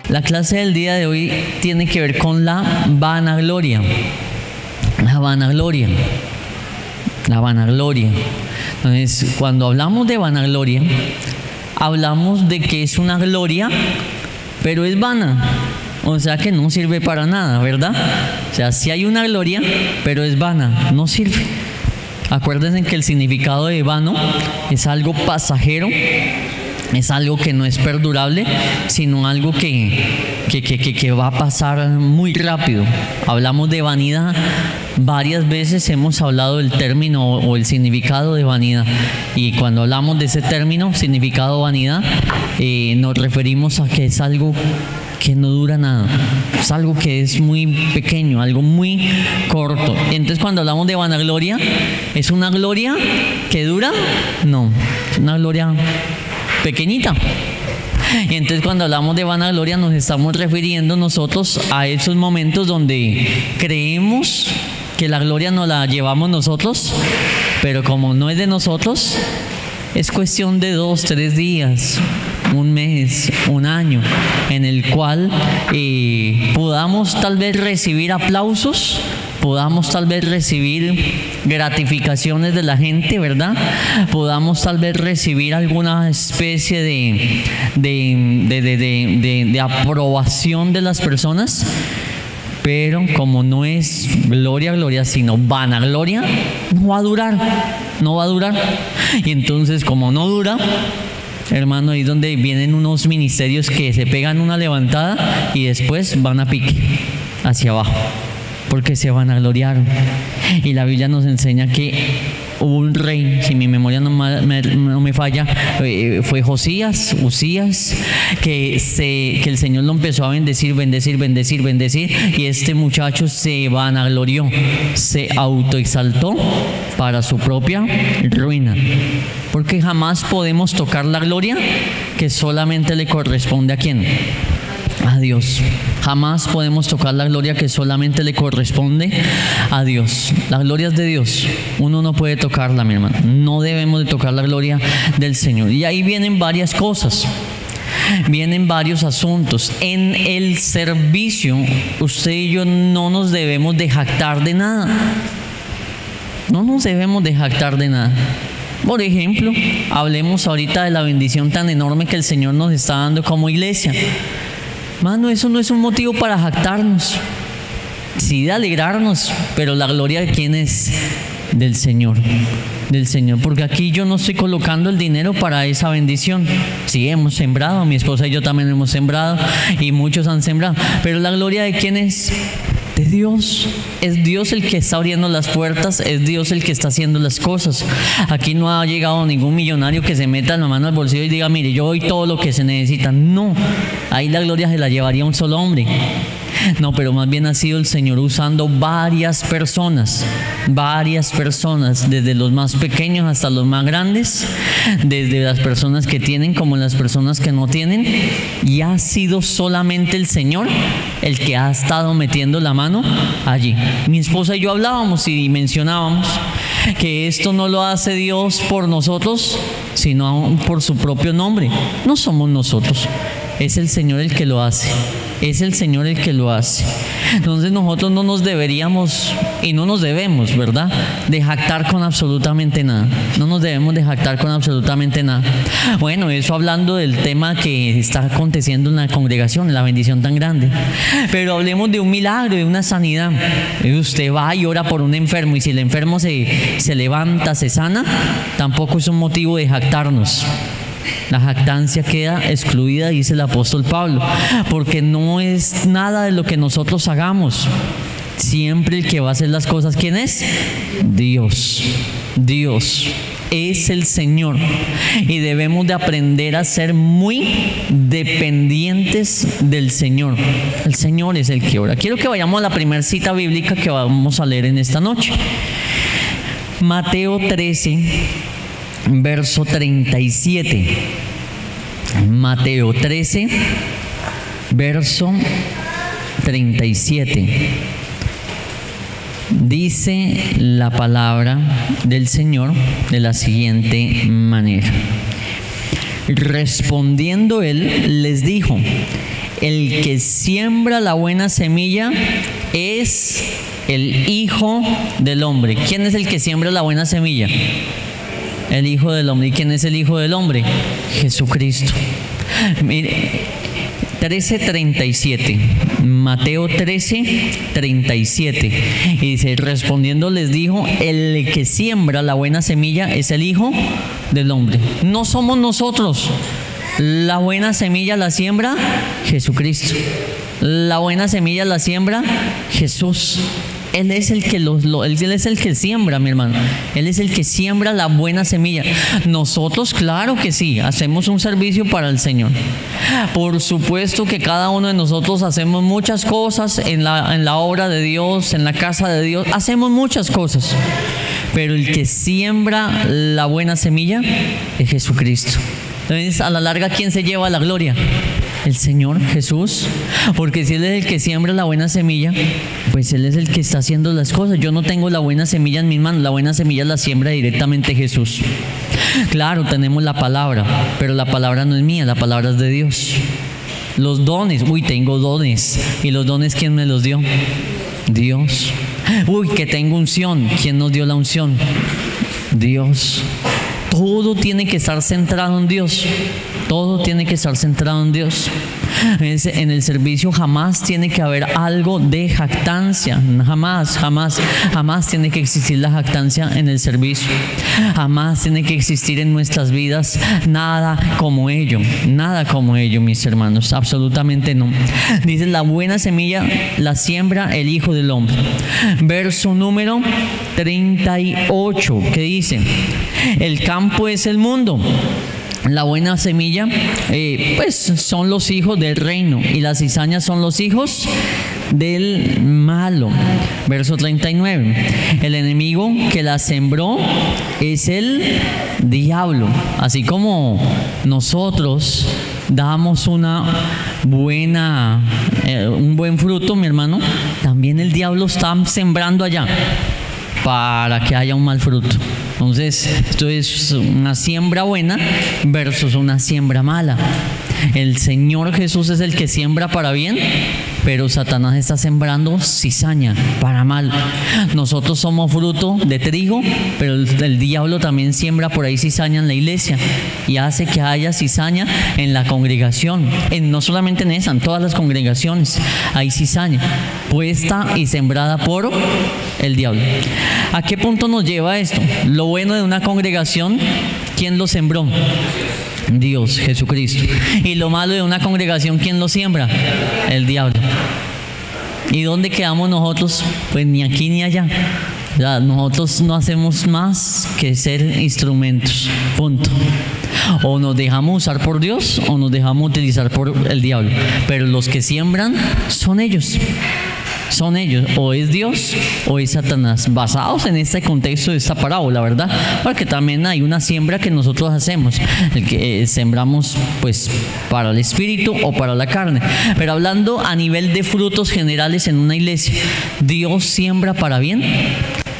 La clase del día de hoy tiene que ver con la vanagloria. La vanagloria. La vanagloria. Entonces, cuando hablamos de vanagloria, hablamos de que es una gloria, pero es vana. O sea que no sirve para nada, ¿verdad? O sea, sí hay una gloria, pero es vana, no sirve. Acuérdense que el significado de vano es algo pasajero, es algo que no es perdurable, sino algo que va a pasar muy rápido. Hablamos de vanidad, varias veces hemos hablado del término o el significado de vanidad, y cuando hablamos de ese término, significado vanidad, nos referimos a que es algo que no dura nada, es algo que es muy pequeño, algo muy corto. Entonces, cuando hablamos de vanagloria, ¿es una gloria que dura? No, es una gloria pequeñita. Y entonces, cuando hablamos de vanagloria, nos estamos refiriendo nosotros a esos momentos donde creemos que la gloria nos la llevamos nosotros, pero como no es de nosotros, es cuestión de 2, 3 días, un mes, un año, en el cual podamos tal vez recibir aplausos, podamos tal vez recibir gratificaciones de la gente, ¿verdad? Podamos tal vez recibir alguna especie de aprobación de las personas, pero como no es gloria, gloria, sino vanagloria, no va a durar. Y entonces, como no dura, hermano, ahí es donde vienen unos ministerios que se pegan una levantada y después van a pique hacia abajo, porque se vanagloriaron. Y la Biblia nos enseña que hubo un rey, si mi memoria no me falla, fue Usías, que el Señor lo empezó a bendecir, y este muchacho se vanaglorió, se autoexaltó para su propia ruina. Porque jamás podemos tocar la gloria que solamente le corresponde ¿a quién? A Dios. Jamás podemos tocar la gloria que solamente le corresponde a Dios. La gloria es de Dios. Uno no puede tocarla, mi hermano. No debemos de tocar la gloria del Señor. Y ahí vienen varias cosas. Vienen varios asuntos. En el servicio, usted y yo no nos debemos de jactar de nada. No nos debemos de jactar de nada. Por ejemplo, hablemos ahorita de la bendición tan enorme que el Señor nos está dando como iglesia. Mano, eso no es un motivo para jactarnos, sí de alegrarnos, pero la gloria de quién es, del Señor, porque aquí yo no estoy colocando el dinero para esa bendición. Sí, hemos sembrado, mi esposa y yo también hemos sembrado, y muchos han sembrado, pero la gloria de quién es, de Dios. Es Dios el que está abriendo las puertas, es Dios el que está haciendo las cosas. Aquí no ha llegado ningún millonario que se meta la mano al bolsillo y diga, mire, yo doy todo lo que se necesita. No, ahí la gloria se la llevaría un solo hombre. No, pero más bien ha sido el Señor usando varias personas, desde los más pequeños hasta los más grandes, desde las personas que tienen como las personas que no tienen, y ha sido solamente el Señor el que ha estado metiendo la mano allí. Mi esposa y yo hablábamos y mencionábamos que esto no lo hace Dios por nosotros, sino por su propio nombre. No somos nosotros, es el Señor el que lo hace. Es el Señor el que lo hace. Entonces nosotros no nos deberíamos y no nos debemos, ¿verdad?, de jactar con absolutamente nada. No nos debemos de jactar con absolutamente nada. Bueno, eso hablando del tema que está aconteciendo en la congregación, la bendición tan grande. Pero hablemos de un milagro, de una sanidad. Usted va y ora por un enfermo, y si el enfermo se levanta, se sana, tampoco es un motivo de jactarnos. La jactancia queda excluida, dice el apóstol Pablo, porque no es nada de lo que nosotros hagamos. Siempre el que va a hacer las cosas, ¿quién es? Dios. Dios es el Señor, y debemos de aprender a ser muy dependientes del Señor. El Señor es el que ora. Quiero que vayamos a la primera cita bíblica que vamos a leer en esta noche. Mateo 13, verso 37. Mateo 13, verso 37. Dice la palabra del Señor de la siguiente manera. Respondiendo él, les dijo: el que siembra la buena semilla es el Hijo del Hombre. ¿Quién es el que siembra la buena semilla? El Hijo del Hombre. ¿Y quién es el Hijo del Hombre? Jesucristo. Mire, 13:37, Mateo 13:37, y dice, respondiendo les dijo, el que siembra la buena semilla es el Hijo del Hombre. No somos nosotros. La buena semilla la siembra Jesucristo. La buena semilla la siembra Jesús. Él es el que Él es el que siembra, mi hermano. Él es el que siembra la buena semilla. Nosotros, claro que sí, hacemos un servicio para el Señor. Por supuesto que cada uno de nosotros hacemos muchas cosas en la obra de Dios, en la casa de Dios. Hacemos muchas cosas. Pero el que siembra la buena semilla es Jesucristo. Entonces, a la larga, ¿quién se lleva la gloria? El Señor Jesús, porque si Él es el que siembra la buena semilla, pues Él es el que está haciendo las cosas. Yo no tengo la buena semilla en mis manos, la buena semilla la siembra directamente Jesús. Claro, tenemos la palabra, pero la palabra no es mía, la palabra es de Dios. Los dones, tengo dones, y los dones, ¿quién me los dio? Dios. Que tengo unción, ¿quién nos dio la unción? Dios. Todo tiene que estar centrado en Dios. Todo tiene que estar centrado en Dios. En el servicio jamás tiene que haber algo de jactancia. Jamás tiene que existir la jactancia en el servicio. Jamás tiene que existir en nuestras vidas nada como ello. Nada como ello, mis hermanos. Absolutamente no. Dice, la buena semilla la siembra el Hijo del Hombre. Verso número 38. ¿Qué dice? El campo es el mundo. La buena semilla, pues son los hijos del reino, y las cizañas son los hijos del malo. Verso 39. El enemigo que la sembró es el diablo. Así como nosotros damos un buen fruto, mi hermano, también el diablo está sembrando allá para que haya un mal fruto. Entonces, esto es una siembra buena versus una siembra mala. El Señor Jesús es el que siembra para bien, pero Satanás está sembrando cizaña para mal. Nosotros somos fruto de trigo, pero el diablo también siembra por ahí cizaña en la iglesia y hace que haya cizaña en la congregación. No solamente en esa, en todas las congregaciones hay cizaña puesta y sembrada por el diablo. ¿A qué punto nos lleva esto? Lo bueno de una congregación, ¿quién lo sembró? Dios, Jesucristo. Y lo malo de una congregación, ¿quién lo siembra? El diablo. ¿Y dónde quedamos nosotros? Pues ni aquí ni allá. Nosotros no hacemos más que ser instrumentos. Punto. O nos dejamos usar por Dios o nos dejamos utilizar por el diablo. Pero los que siembran son ellos. Son ellos, o es Dios o es Satanás, basados en este contexto de esta parábola, ¿verdad? Porque también hay una siembra que nosotros hacemos, el que sembramos pues para el espíritu o para la carne. Pero hablando a nivel de frutos generales en una iglesia, ¿Dios siembra para bien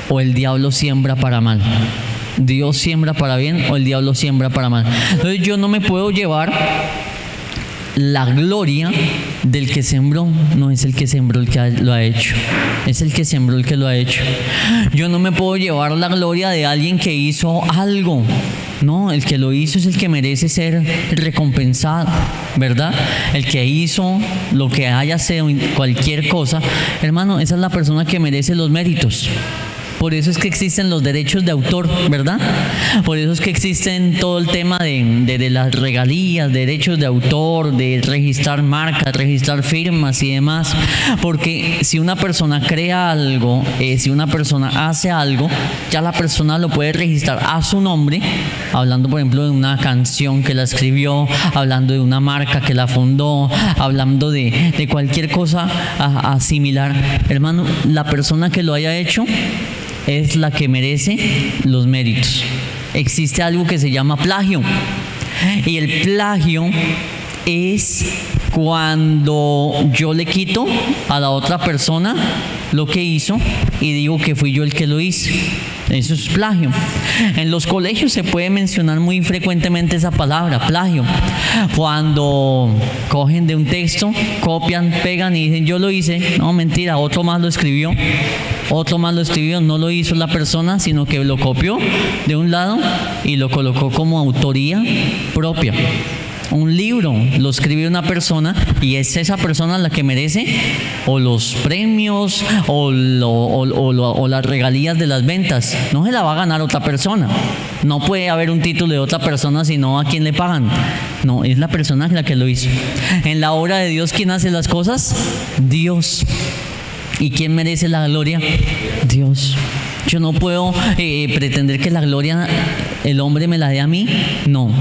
o el diablo siembra para mal? ¿Dios siembra para bien o el diablo siembra para mal? Entonces yo no me puedo llevar la gloria del que sembró. No es el que sembró el que lo ha hecho, es el que sembró el que lo ha hecho. Yo no me puedo llevar la gloria de alguien que hizo algo. No, el que lo hizo es el que merece ser recompensado, ¿verdad? El que hizo lo que haya sido cualquier cosa, hermano, esa es la persona que merece los méritos. Por eso es que existen los derechos de autor, ¿verdad? Por eso es que existen todo el tema de las regalías, derechos de autor, de registrar marcas, registrar firmas y demás. Porque si una persona crea algo, si una persona hace algo, ya la persona lo puede registrar a su nombre, hablando por ejemplo de una canción que la escribió, hablando de una marca que la fundó, hablando de cualquier cosa similar. Hermano, la persona que lo haya hecho es la que merece los méritos. Existe algo que se llama plagio, y el plagio es cuando yo le quito a la otra persona lo que hizo y digo que fui yo el que lo hice. Eso es plagio. En los colegios se puede mencionar muy frecuentemente esa palabra, plagio. Cuando cogen de un texto, copian, pegan y dicen yo lo hice. No, mentira, otro más lo escribió. Otro más lo escribió, no lo hizo la persona, sino que lo copió de un lado y lo colocó como autoría propia. Un libro lo escribe una persona y es esa persona la que merece o los premios o las regalías de las ventas. No se la va a ganar otra persona. No puede haber un título de otra persona sino a quien le pagan. No, es la persona la que lo hizo. En la obra de Dios, ¿quién hace las cosas? Dios. ¿Y quién merece la gloria? Dios. Yo no puedo pretender que la gloria el hombre me la dé a mí. No.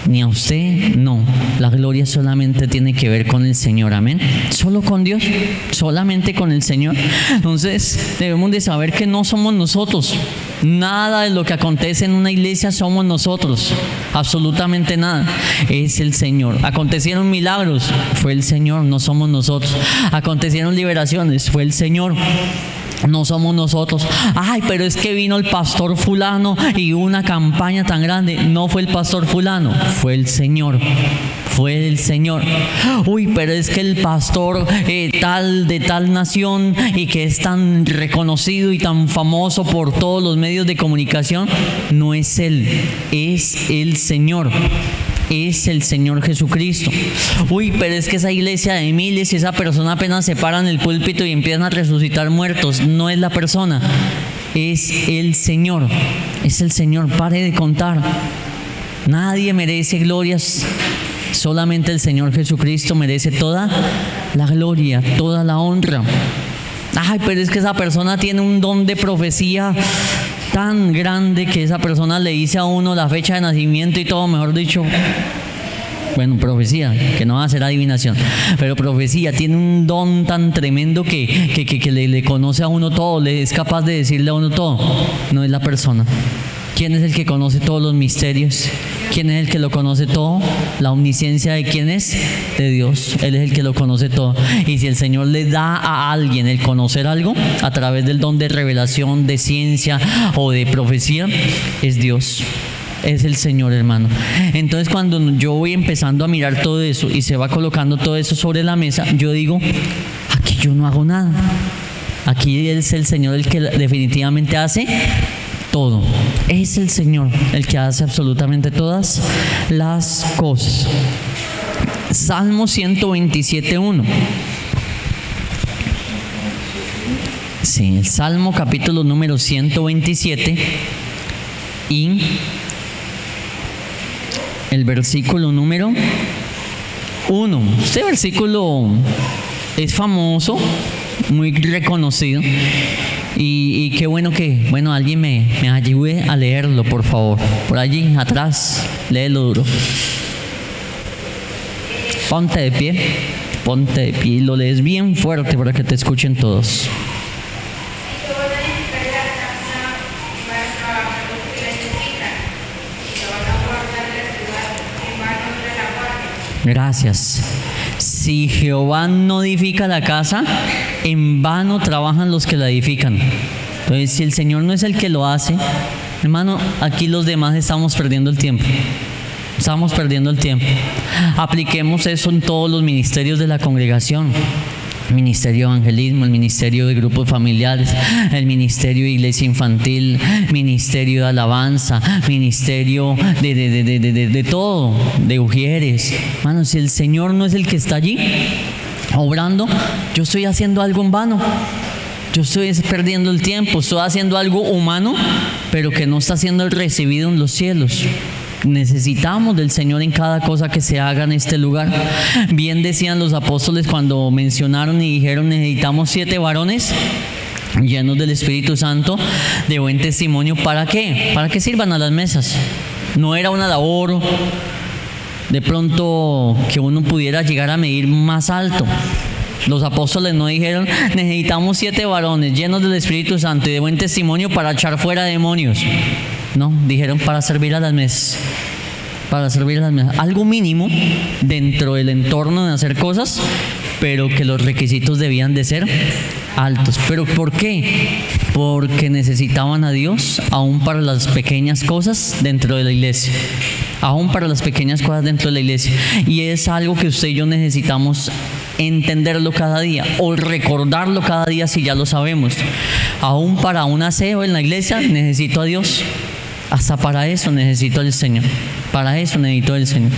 Ni a usted, no. La gloria solamente tiene que ver con el Señor, amén. Solo con Dios, solamente con el Señor. Entonces debemos de saber que no somos nosotros. Nada de lo que acontece en una iglesia somos nosotros. Absolutamente nada. Es el Señor. Acontecieron milagros, fue el Señor, no somos nosotros. Acontecieron liberaciones, fue el Señor. No somos nosotros. Ay, pero es que vino el pastor fulano y hubo una campaña tan grande. No fue el pastor fulano, fue el Señor. Fue el Señor. Uy, pero es que el pastor tal de tal nación y que es tan reconocido y tan famoso por todos los medios de comunicación, no es él, es el Señor. Es el Señor Jesucristo. Uy, pero es que esa iglesia de miles y esa persona apenas se para en el púlpito y empiezan a resucitar muertos. No es la persona, es el Señor. Es el Señor, pare de contar. Nadie merece glorias, solamente el Señor Jesucristo merece toda la gloria, toda la honra. Ay, pero es que esa persona tiene un don de profecía tan grande que esa persona le dice a uno la fecha de nacimiento y todo, mejor dicho, bueno, profecía, que no va a ser adivinación, pero profecía, tiene un don tan tremendo que le conoce a uno todo, le es capaz de decirle a uno todo. No es la persona. ¿Quién es el que conoce todos los misterios? ¿Quién es el que lo conoce todo? La omnisciencia de quién es, de Dios. Él es el que lo conoce todo. Y si el Señor le da a alguien el conocer algo a través del don de revelación, de ciencia o de profecía, es Dios. Es el Señor, hermano. Entonces cuando yo voy empezando a mirar todo eso y se va colocando todo eso sobre la mesa, yo digo, aquí yo no hago nada. Aquí es el Señor el que definitivamente hace todo. Es el Señor el que hace absolutamente todas las cosas. Salmo 127:1. Sí, el Salmo capítulo número 127 y el versículo número 1. Este versículo es famoso, muy reconocido. Y qué bueno que, alguien me ayude a leerlo, por favor. Por allí atrás, léelo duro. Ponte de pie y lo lees bien fuerte para que te escuchen todos. Gracias. Si Jehová no edifica la casa, en vano trabajan los que la edifican. Entonces, si el Señor no es el que lo hace, hermano, aquí los demás estamos perdiendo el tiempo. Estamos perdiendo el tiempo. Apliquemos eso en todos los ministerios de la congregación. El ministerio de evangelismo, el ministerio de grupos familiares, el ministerio de iglesia infantil, ministerio de alabanza, ministerio de todo, de ujieres. Hermano, si el Señor no es el que está allí obrando, yo estoy haciendo algo en vano. Yo estoy perdiendo el tiempo, estoy haciendo algo humano, pero que no está siendo recibido en los cielos. Necesitamos del Señor en cada cosa que se haga en este lugar. Bien decían los apóstoles cuando mencionaron y dijeron: necesitamos 7 varones llenos del Espíritu Santo, de buen testimonio. ¿Para qué? Para que sirvan a las mesas. No era una labor de pronto que uno pudiera llegar a medir más alto. Los apóstoles no dijeron: necesitamos 7 varones llenos del Espíritu Santo y de buen testimonio para echar fuera demonios. No, dijeron para servir a las mesas. Para servir a las mesas. Algo mínimo dentro del entorno de hacer cosas, pero que los requisitos debían de ser altos. ¿Pero por qué? porque necesitaban a Dios aún para las pequeñas cosas dentro de la iglesia. Aún para las pequeñas cosas dentro de la iglesia. Y es algo que usted y yo necesitamos entenderlo cada día o recordarlo cada día si ya lo sabemos. Aún para un aseo en la iglesia necesito a Dios. Hasta para eso necesito al Señor. Para eso necesito al Señor.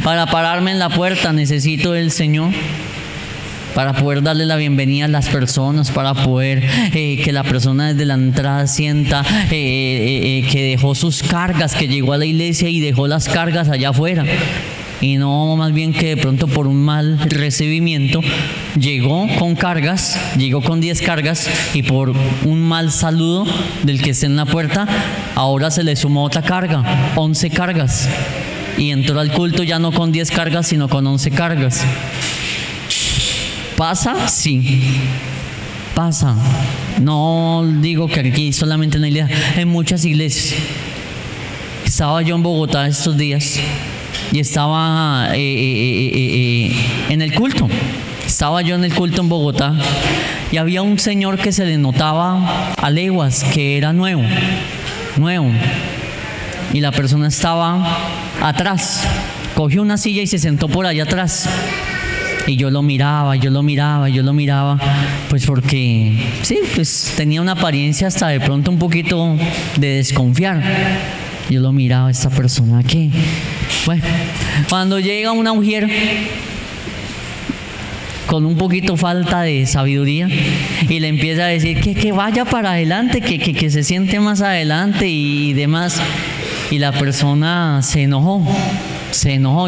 Para pararme en la puerta necesito del Señor. Para poder darle la bienvenida a las personas, para poder que la persona desde la entrada sienta que dejó sus cargas, que llegó a la iglesia y dejó las cargas allá afuera. Y no más bien que de pronto por un mal recibimiento llegó con cargas, llegó con 10 cargas y por un mal saludo del que está en la puerta, ahora se le sumó otra carga, 11 cargas. Y entró al culto ya no con 10 cargas, sino con 11 cargas. ¿Pasa? Sí. Pasa. No digo que aquí solamente en la iglesia, en muchas iglesias. Estaba yo en Bogotá estos días y estaba en el culto. Estaba yo en el culto en Bogotá y había un señor que se le notaba a leguas que era nuevo. Y la persona estaba atrás. Cogió una silla y se sentó por allá atrás. Y yo lo miraba, pues porque, sí, pues tenía una apariencia hasta de pronto un poquito de desconfiar. Yo lo miraba, esta persona, ¿qué? Bueno, cuando llega una mujer con un poquito falta de sabiduría y le empieza a decir que vaya para adelante, que se siente más adelante y demás, y la persona se enojó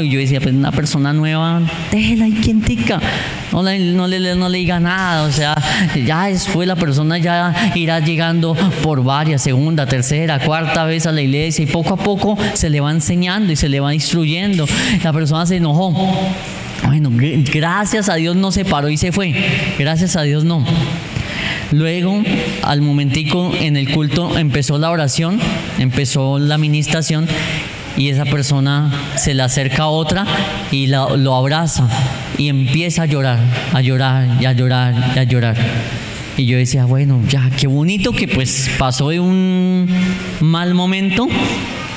y yo decía, pues una persona nueva, déjela ahí quientica, no le diga nada, o sea, ya después la persona ya irá llegando por varias, segunda, tercera, cuarta vez a la iglesia y poco a poco se le va enseñando y se le va instruyendo. La persona se enojó. Bueno, gracias a Dios no se paró y se fue, gracias a Dios no. Luego, al momentico en el culto empezó la oración, empezó la ministración y esa persona se le acerca a otra y lo abraza y empieza a llorar. Y yo decía, bueno, ya, qué bonito que pues pasó de un mal momento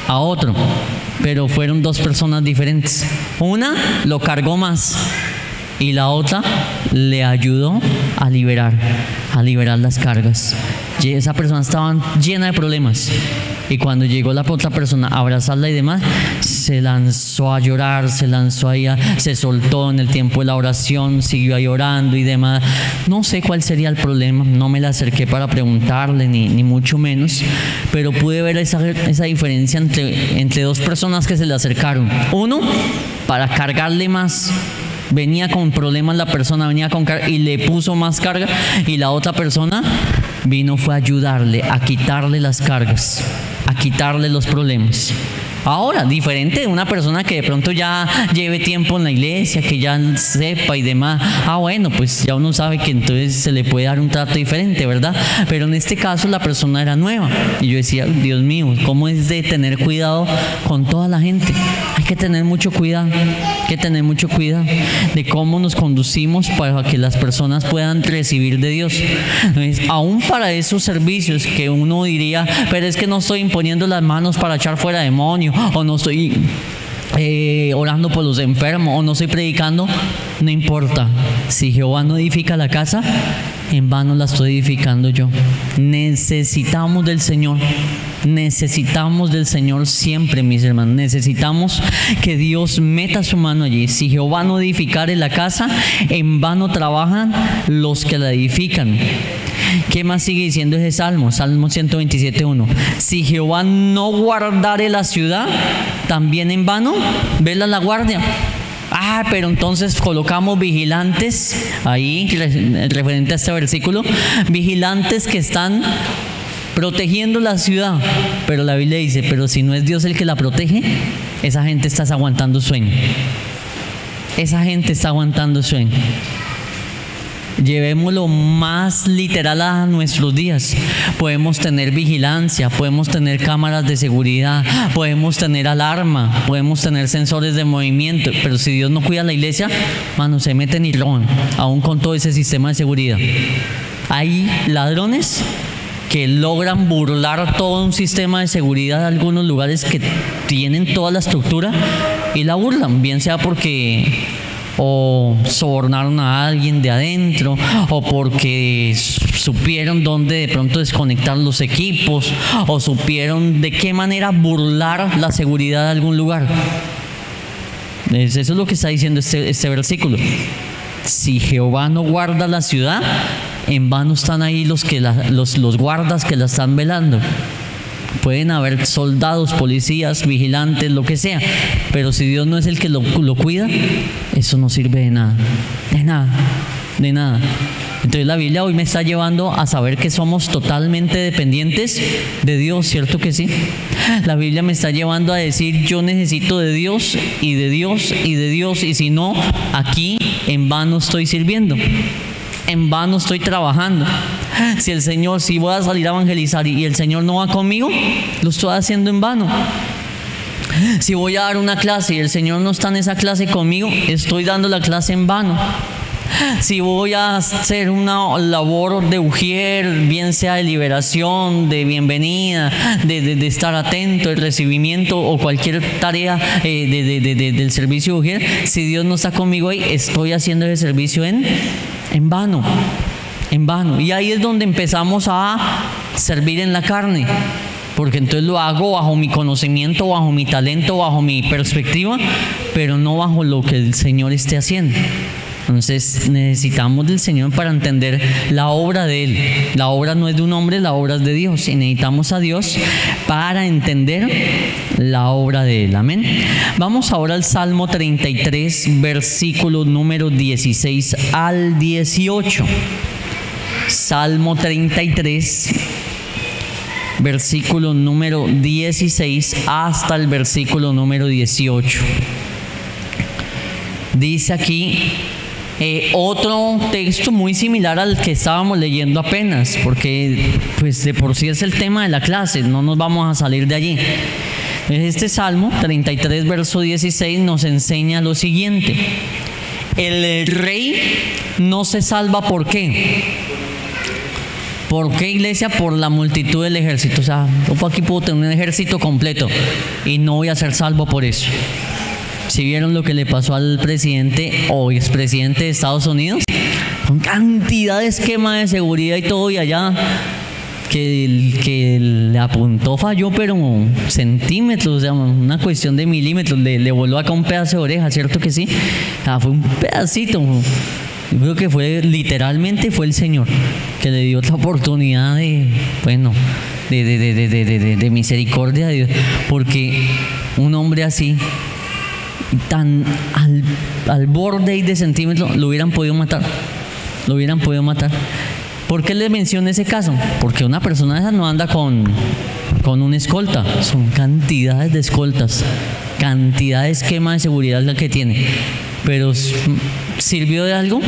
a otro, pero fueron dos personas diferentes. Una lo cargó más y la otra le ayudó a liberar las cargas. Y esa persona estaba llena de problemas y cuando llegó la otra persona a abrazarla y demás, se lanzó a llorar, se soltó en el tiempo de la oración, siguió ahí orando y demás. No sé cuál sería el problema, no me la acerqué para preguntarle ni mucho menos, pero pude ver esa diferencia entre dos personas que se le acercaron. Uno, para cargarle más. Venía con problemas la persona, venía con carga y le puso más carga, y la otra persona fue a ayudarle, a quitarle las cargas, a quitarle los problemas. Ahora, diferente de una persona que de pronto ya lleve tiempo en la iglesia, que ya sepa y demás. Bueno, pues ya uno sabe que entonces se le puede dar un trato diferente, ¿verdad? Pero en este caso la persona era nueva. Y yo decía, Dios mío, ¿cómo es de tener cuidado con toda la gente? Hay que tener mucho cuidado, de cómo nos conducimos para que las personas puedan recibir de Dios. Entonces, aún para esos servicios que uno diría, pero es que no estoy imponiendo las manos para echar fuera demonios, o no estoy orando por los enfermos, o no estoy predicando, no importa. Si Jehová no edifica la casa, en vano la estoy edificando yo. Necesitamos del Señor siempre, mis hermanos. Necesitamos que Dios meta su mano allí. Si Jehová no edificare la casa, en vano trabajan los que la edifican. ¿Qué más sigue diciendo ese salmo? Salmo 127:1. Si Jehová no guardare la ciudad, también en vano vela la guardia. Pero entonces colocamos vigilantes ahí, referente a este versículo, vigilantes que están protegiendo la ciudad. Pero la Biblia dice, pero si no es Dios el que la protege, esa gente está aguantando sueño. Llevémoslo más literal a nuestros días. Podemos tener vigilancia, podemos tener cámaras de seguridad, podemos tener alarma, podemos tener sensores de movimiento, pero si Dios no cuida la iglesia, se meten y roban, aún con todo ese sistema de seguridad. Hay ladrones que logran burlar todo un sistema de seguridad de algunos lugares que tienen toda la estructura y la burlan, bien sea porque o sobornaron a alguien de adentro, o porque supieron dónde de pronto desconectar los equipos, o supieron de qué manera burlar la seguridad de algún lugar. Eso es lo que está diciendo este versículo. Si Jehová no guarda la ciudad, en vano están ahí los guardas que la están velando. Pueden haber soldados, policías, vigilantes, lo que sea, pero si Dios no es el que lo cuida, eso no sirve de nada, de nada, de nada. Entonces la Biblia hoy me está llevando a saber que somos totalmente dependientes de Dios, ¿cierto que sí? La Biblia me está llevando a decir, yo necesito de Dios y de Dios y de Dios, y si no, aquí en vano estoy sirviendo, en vano estoy trabajando. Si voy a salir a evangelizar y el Señor no va conmigo, lo estoy haciendo en vano. Si voy a dar una clase y el Señor no está en esa clase conmigo, estoy dando la clase en vano. Si voy a hacer una labor de ujier, bien sea de liberación, de bienvenida, de estar atento, de recibimiento o cualquier tarea del servicio de ujier, si Dios no está conmigo ahí, estoy haciendo ese servicio en vano. En vano. Y ahí es donde empezamos a servir en la carne, porque entonces lo hago bajo mi conocimiento, bajo mi talento, bajo mi perspectiva, pero no bajo lo que el Señor esté haciendo. Entonces necesitamos del Señor para entender la obra de Él. La obra no es de un hombre, la obra es de Dios, y necesitamos a Dios para entender la obra de Él. Amén. Vamos ahora al Salmo 33, versículo número 16 al 18. Salmo 33, versículo número 16 hasta el versículo número 18. Dice aquí otro texto muy similar al que estábamos leyendo apenas, porque pues de por sí es el tema de la clase, no nos vamos a salir de allí. Este Salmo 33, verso 16 nos enseña lo siguiente: el rey no se salva, ¿por qué? ¿Por qué, iglesia? Por la multitud del ejército. O sea, yo aquí puedo tener un ejército completo y no voy a ser salvo por eso. Si vieron lo que le pasó al presidente o expresidente de Estados Unidos, con cantidad de esquema de seguridad y todo, y allá que el que le apuntó falló, pero centímetros, o sea, una cuestión de milímetros, le voló acá un pedazo de oreja, ¿cierto que sí? O sea, fue un pedacito. Yo creo que literalmente fue el Señor que le dio otra oportunidad de misericordia de Dios, porque un hombre así, tan al borde de centímetros, lo hubieran podido matar. ¿Por qué les menciono ese caso? Porque una persona esa no anda con un escolta, son cantidades de escoltas, cantidad de esquema de seguridad la que tiene, pero ¿sirvió de algo?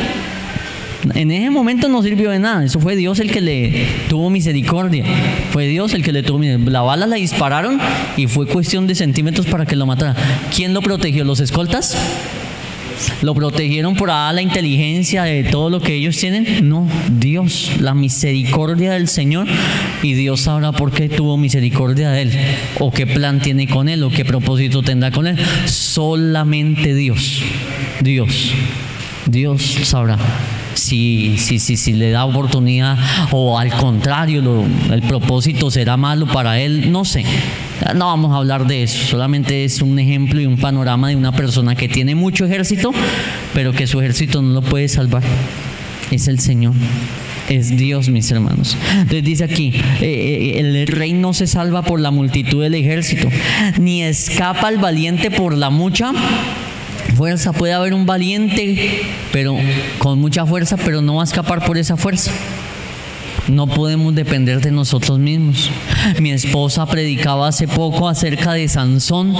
En ese momento no sirvió de nada. Eso fue Dios el que le tuvo misericordia. Fue Dios el que le tuvo misericordia. La bala la dispararon y fue cuestión de centímetros para que lo matara. ¿Quién lo protegió? ¿Los escoltas? ¿Lo protegieron por la inteligencia de todo lo que ellos tienen? No, Dios, la misericordia del Señor, y Dios sabrá por qué tuvo misericordia de él, o qué plan tiene con él, o qué propósito tendrá con él. Solamente Dios sabrá si le da oportunidad, o al contrario, el propósito será malo para él, no sé. No vamos a hablar de eso, solamente es un ejemplo y un panorama de una persona que tiene mucho ejército, pero que su ejército no lo puede salvar. Es el Señor, es Dios, mis hermanos. Entonces dice aquí, el rey no se salva por la multitud del ejército, ni escapa el valiente por la mucha fuerza. Puede haber un valiente, pero con mucha fuerza, pero no va a escapar por esa fuerza. No podemos depender de nosotros mismos. Mi esposa predicaba hace poco acerca de Sansón,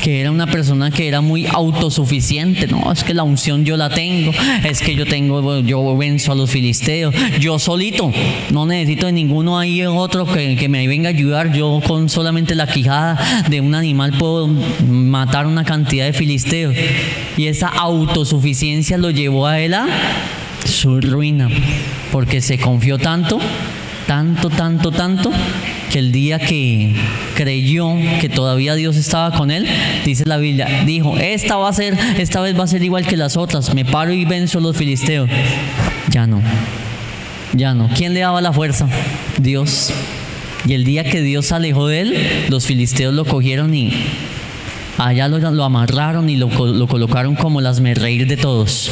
que era una persona que era muy autosuficiente. No, es que la unción yo la tengo, es que yo venzo a los filisteos, yo solito, no necesito de ninguno ahí otro que me venga a ayudar. Yo con solamente la quijada de un animal puedo matar una cantidad de filisteos. Y esa autosuficiencia lo llevó a él a su ruina, porque se confió tanto tanto, tanto, tanto, que el día que creyó que todavía Dios estaba con él, dice la Biblia, dijo, esta vez va a ser igual que las otras, me paro y venzo a los filisteos. Ya no. ¿Quién le daba la fuerza? Dios. Y el día que Dios se alejó de él, los filisteos lo cogieron y allá lo amarraron y lo colocaron como el hazmerreír de todos.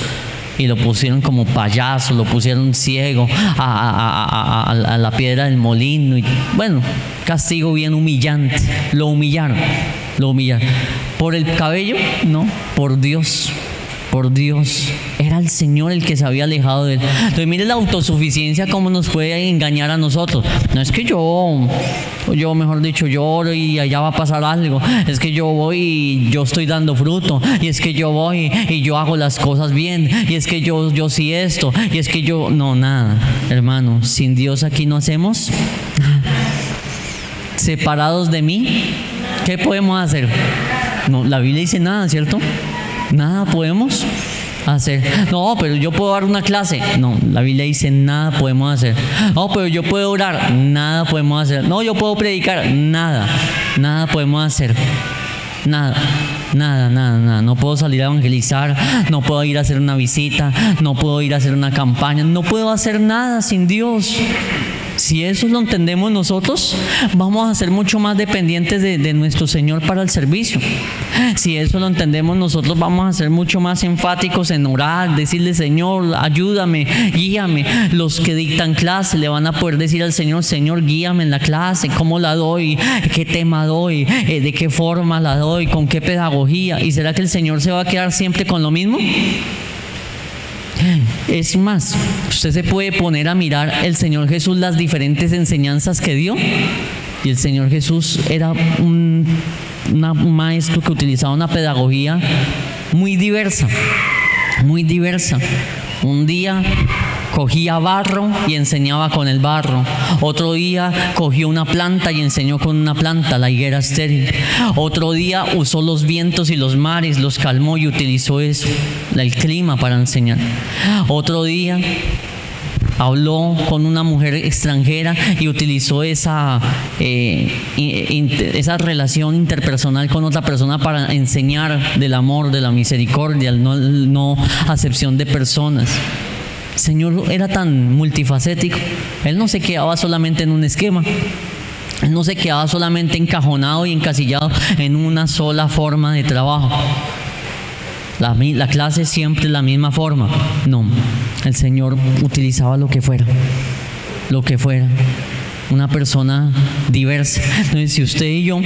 Y lo pusieron como payaso, lo pusieron ciego a la piedra del molino. Y, bueno, castigo bien humillante. Lo humillaron. ¿Por el cabello? No, por Dios. Por Dios. Era el Señor el que se había alejado de él. Entonces mire la autosuficiencia cómo nos puede engañar a nosotros. No es que yo mejor dicho lloro y allá va a pasar algo. Es que yo voy y yo estoy dando fruto. Y es que yo voy y yo hago las cosas bien. Y es que yo sí esto. Y es que yo... No, nada, hermano. Sin Dios aquí no hacemos nada. Separados de mí, ¿qué podemos hacer? No, la Biblia dice nada, ¿cierto? Nada podemos hacer. No, pero yo puedo dar una clase. No, la Biblia dice nada podemos hacer. No, pero yo puedo orar. Nada podemos hacer. No, yo puedo predicar. Nada podemos hacer. Nada. No puedo salir a evangelizar. No puedo ir a hacer una visita. No puedo ir a hacer una campaña. No puedo hacer nada sin Dios. Si eso lo entendemos nosotros, vamos a ser mucho más dependientes de nuestro Señor para el servicio. Si eso lo entendemos nosotros, vamos a ser mucho más enfáticos en orar, decirle, Señor, ayúdame, guíame. Los que dictan clase le van a poder decir al Señor, Señor, guíame en la clase, cómo la doy, qué tema doy, de qué forma la doy, con qué pedagogía. ¿Y será que el Señor se va a quedar siempre con lo mismo? Es más, usted se puede poner a mirar el Señor Jesús las diferentes enseñanzas que dio. Y el Señor Jesús era un maestro que utilizaba una pedagogía muy diversa. Un día cogía barro y enseñaba con el barro. Otro día cogió una planta y enseñó con una planta, la higuera estéril. Otro día usó los vientos y los mares, los calmó y utilizó eso, el clima, para enseñar. Otro día habló con una mujer extranjera y utilizó esa relación interpersonal con otra persona para enseñar del amor, de la misericordia, no acepción de personas. El Señor era tan multifacético. Él no se quedaba solamente en un esquema. Él no se quedaba solamente encajonado y encasillado en una sola forma de trabajo. La clase siempre es la misma forma. No, el Señor utilizaba lo que fuera. Una persona diversa. Entonces, si usted y yo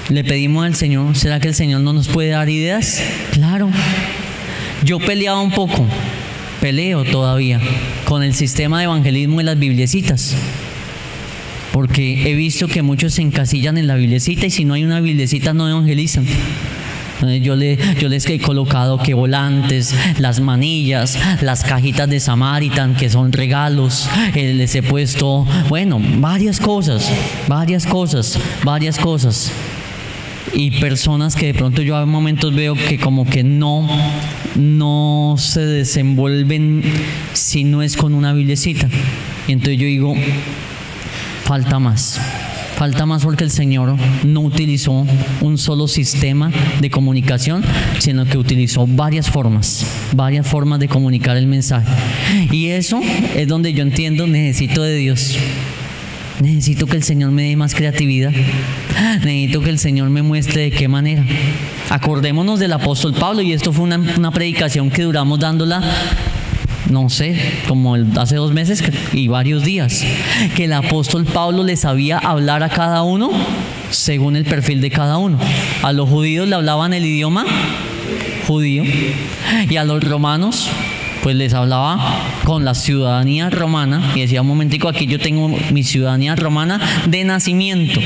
le pedimos al Señor, ¿será que el Señor no nos puede dar ideas? Claro. Yo peleaba un poco. Peleo todavía con el sistema de evangelismo de las bibliecitas, porque he visto que muchos se encasillan en la biblicita y si no hay una biblicita no evangelizan. Yo les he colocado que volantes, las manillas, las cajitas de Samaritan que son regalos, les he puesto, bueno, varias cosas. Y personas que de pronto yo a momentos veo que como que no se desenvuelven si no es con una biblicita. Y entonces yo digo, falta más porque el Señor no utilizó un solo sistema de comunicación, sino que utilizó varias formas de comunicar el mensaje. Y eso es donde yo entiendo, necesito de Dios. Necesito que el Señor me dé más creatividad. Necesito que el Señor me muestre de qué manera. Acordémonos del apóstol Pablo, y esto fue una predicación que duramos dándola, no sé, como hace 2 meses y varios días, que el apóstol Pablo les sabía hablar a cada uno según el perfil de cada uno. A los judíos le hablaban el idioma judío y a los romanos pues les hablaba con la ciudadanía romana y decía, un momentico, aquí yo tengo mi ciudadanía romana de nacimiento.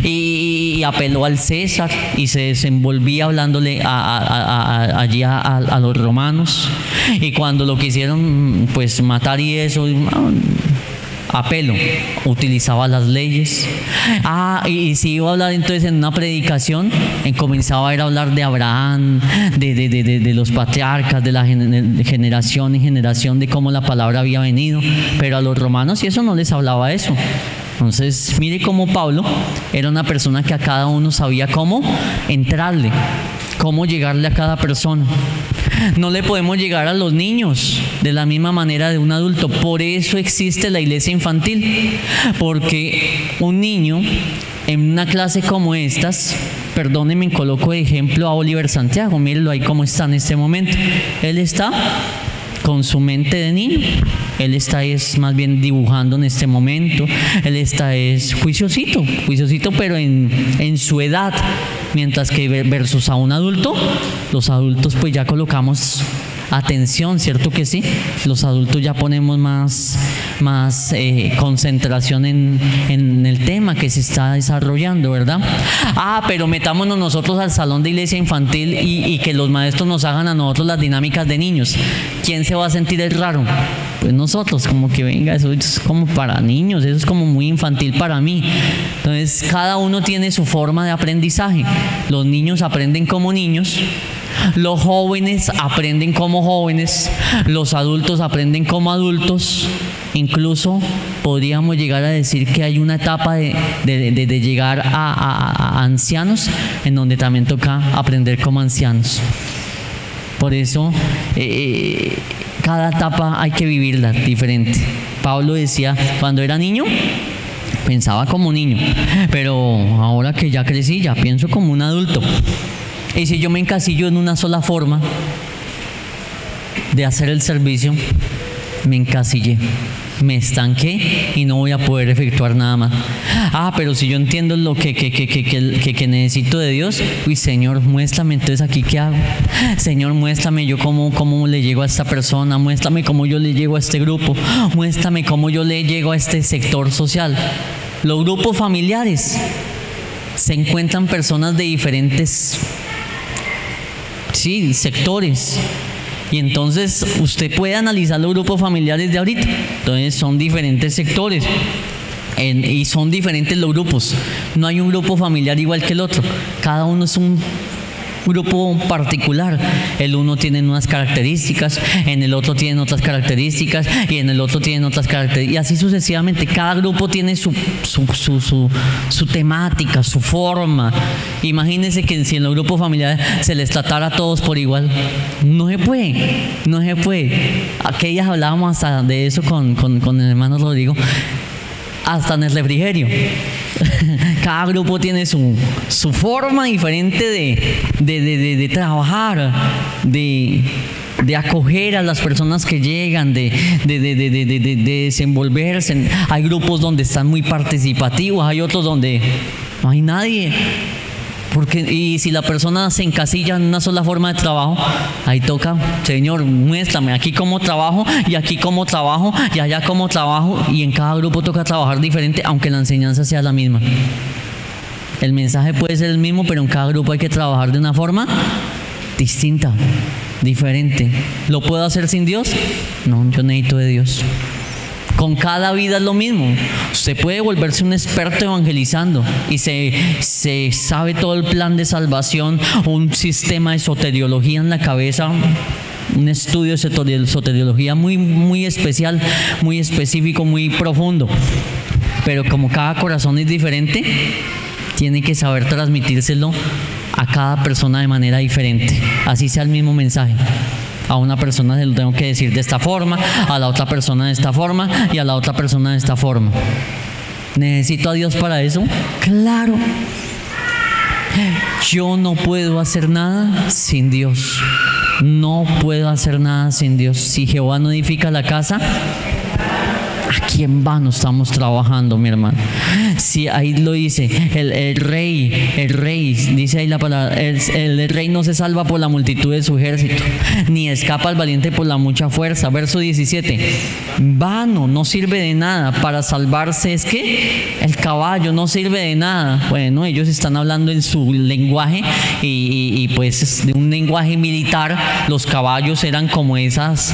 Y apeló al César y se desenvolvía hablándole allí a los romanos. Y cuando lo quisieron pues matar y eso, a pelo, utilizaba las leyes. Y si iba a hablar entonces en una predicación, comenzaba a hablar de Abraham, de los patriarcas, de la generación en generación, de cómo la palabra había venido. Pero a los romanos y eso no les hablaba eso. Entonces, mire cómo Pablo era una persona que a cada uno sabía cómo entrarle, cómo llegarle a cada persona. No le podemos llegar a los niños de la misma manera de un adulto. Por eso existe la iglesia infantil. Porque un niño en una clase como estas, perdónenme, coloco de ejemplo a Oliver Santiago. Mírenlo ahí cómo está en este momento. Él está con su mente de niño. Él está más bien dibujando en este momento. Él está juiciosito, pero en su edad. Mientras que versus a un adulto, los adultos pues ya colocamos atención, ¿cierto que sí? Los adultos ya ponemos más concentración en el tema que se está desarrollando, ¿verdad? Pero metámonos nosotros al salón de iglesia infantil y que los maestros nos hagan a nosotros las dinámicas de niños. ¿Quién se va a sentir el raro? Pues nosotros, como que venga, eso es como para niños, eso es como muy infantil para mí. Entonces, cada uno tiene su forma de aprendizaje. Los niños aprenden como niños, los jóvenes aprenden como jóvenes, los adultos aprenden como adultos. Incluso podríamos llegar a decir que hay una etapa de llegar a ancianos en donde también toca aprender como ancianos. Por eso cada etapa hay que vivirla diferente. Pablo decía, cuando era niño pensaba como niño, pero ahora que ya crecí ya pienso como un adulto. Y si yo me encasillo en una sola forma de hacer el servicio, me encasillé, me estanqué y no voy a poder efectuar nada más. Pero si yo entiendo lo que necesito de Dios, Señor, muéstrame entonces aquí qué hago. Señor, muéstrame yo cómo le llego a esta persona, muéstrame cómo yo le llego a este grupo, muéstrame cómo yo le llego a este sector social. Los grupos familiares se encuentran personas de diferentes sectores. Y entonces usted puede analizar los grupos familiares de ahorita. Entonces son diferentes sectores y son diferentes los grupos. No hay un grupo familiar igual que el otro. Cada uno es un grupo particular. El uno tiene unas características, en el otro tienen otras características y en el otro tienen otras características. Y así sucesivamente. Cada grupo tiene su temática, su forma. Imagínense que si en los grupos familiares se les tratara a todos por igual. No se puede. Aquellas hablábamos hasta de eso con el hermano Rodrigo, hasta en el refrigerio. Cada grupo tiene su forma diferente de trabajar, de acoger a las personas que llegan, de desenvolverse. Hay grupos donde están muy participativos, hay otros donde no hay nadie. Y si la persona se encasilla en una sola forma de trabajo, ahí toca, Señor, muéstrame aquí cómo trabajo y aquí cómo trabajo y allá cómo trabajo. Y en cada grupo toca trabajar diferente, aunque la enseñanza sea la misma. El mensaje puede ser el mismo, pero en cada grupo hay que trabajar de una forma distinta, diferente. ¿Lo puedo hacer sin Dios? No, yo necesito de Dios. Con cada vida es lo mismo. Usted puede volverse un experto evangelizando y se sabe todo el plan de salvación, un sistema de soteriología en la cabeza, un estudio de soteriología muy, muy especial, muy específico, muy profundo. Pero como cada corazón es diferente, tiene que saber transmitírselo a cada persona de manera diferente, así sea el mismo mensaje. A una persona se lo tengo que decir de esta forma, a la otra persona de esta forma y a la otra persona de esta forma. ¿Necesito a Dios para eso? Claro. Yo no puedo hacer nada sin Dios. No puedo hacer nada sin Dios. Si Jehová no edifica la casa, aquí en vano estamos trabajando, mi hermano. Sí, ahí lo dice, el rey, dice ahí la palabra, el rey no se salva por la multitud de su ejército, ni escapa al valiente por la mucha fuerza. Verso 17, vano, no sirve de nada. Para salvarse es que el caballo no sirve de nada. Bueno, ellos están hablando en su lenguaje y pues de un lenguaje militar. Los caballos eran como esos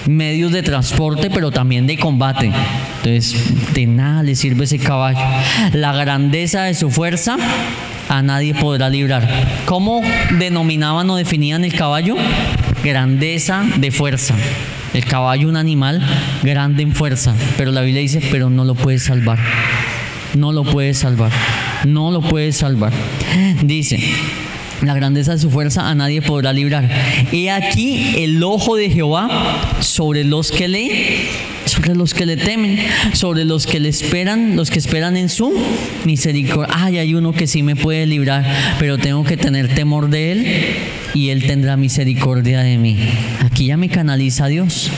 medios de transporte, pero también de combate. Entonces, de nada le sirve ese caballo. La grandeza de su fuerza a nadie podrá librar. ¿Cómo denominaban o definían el caballo? Grandeza de fuerza. El caballo, un animal grande en fuerza, pero la Biblia dice, pero no lo puedes salvar. No lo puedes salvar. No lo puedes salvar. Dice, la grandeza de su fuerza a nadie podrá librar. He aquí el ojo de Jehová sobre los que le temen, sobre los que le esperan, los que esperan en su misericordia. Ay, hay uno que sí me puede librar, pero tengo que tener temor de él y él tendrá misericordia de mí. Aquí ya me canaliza Dios.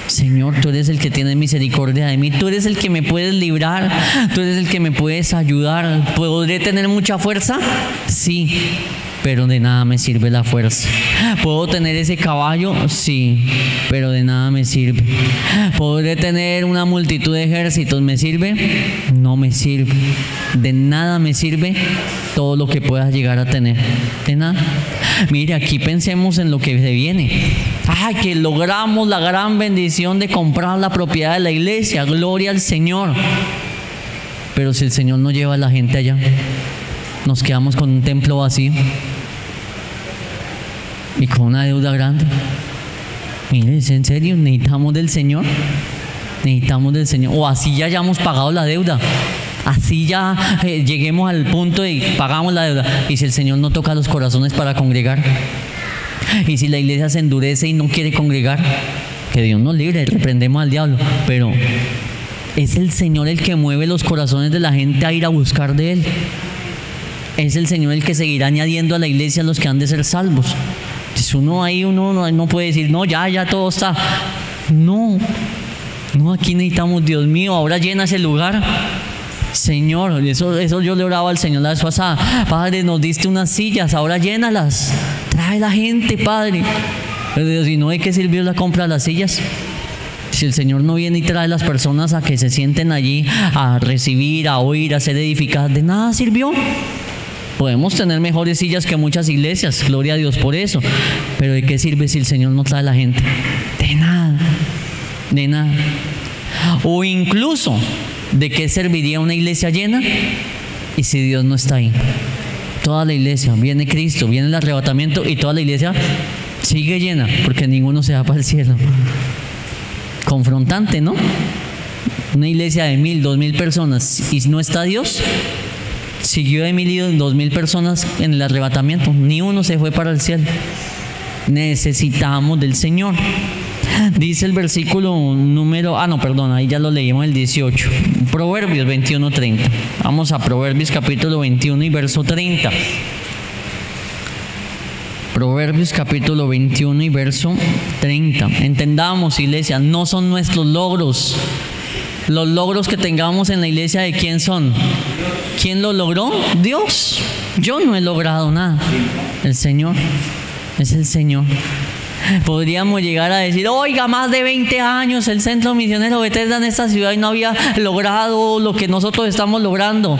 Señor, tú eres el que tiene misericordia de mí, tú eres el que me puedes librar, tú eres el que me puedes ayudar. ¿Podré tener mucha fuerza? Sí, pero de nada me sirve la fuerza. ¿Puedo tener ese caballo? Sí, pero de nada me sirve. ¿Podré tener una multitud de ejércitos? ¿Me sirve? No me sirve. De nada me sirve todo lo que puedas llegar a tener. De nada. Mire, aquí pensemos en lo que se viene. Ay, que logramos la gran bendición de comprar la propiedad de la iglesia. Gloria al Señor. Pero si el Señor no lleva a la gente allá, nos quedamos con un templo vacío y con una deuda grande. Mire, ¿es en serio? Necesitamos del Señor. Necesitamos del Señor. O así ya hayamos pagado la deuda. Así ya lleguemos al punto de pagamos la deuda. Y si el Señor no toca los corazones para congregar, y si la iglesia se endurece y no quiere congregar, que Dios nos libre, reprendemos al diablo. Pero es el Señor el que mueve los corazones de la gente a ir a buscar de Él. Es el Señor el que seguirá añadiendo a la iglesia a los que han de ser salvos. Entonces uno no puede decir, no, ya todo está. No, aquí necesitamos, Dios mío, ahora llena ese lugar. Señor, eso yo le oraba al Señor la vez pasada. Padre, nos diste unas sillas, ahora llénalas. Trae la gente, Padre. Pero Dios, ¿y no de qué sirvió la compra de las sillas? Si el Señor no viene y trae las personas a que se sienten allí a recibir, a oír, a ser edificadas, de nada sirvió. Podemos tener mejores sillas que muchas iglesias, gloria a Dios por eso, pero ¿de qué sirve si el Señor no trae a la gente? De nada, de nada. O incluso, ¿de qué serviría una iglesia llena? Y si Dios no está ahí, toda la iglesia, viene Cristo, viene el arrebatamiento y toda la iglesia sigue llena, porque ninguno se va para el cielo. Confrontante, ¿no? Una iglesia de 1,000, 2,000 personas y no está Dios. Siguió de 1,000 y 2,000 personas en el arrebatamiento, ni uno se fue para el cielo. Necesitamos del Señor. Dice el versículo ahí ya lo leímos, el 18, Proverbios 21:30. Vamos a Proverbios capítulo 21 y verso 30. Proverbios capítulo 21 y verso 30. Entendamos, iglesia, no son nuestros logros. Los logros que tengamos en la iglesia, ¿de quién son? ¿Quién lo logró? Dios. Yo no he logrado nada. El Señor. Es el Señor. Podríamos llegar a decir, oiga, más de 20 años el Centro Misionero Bethesda en esta ciudad y no había logrado lo que nosotros estamos logrando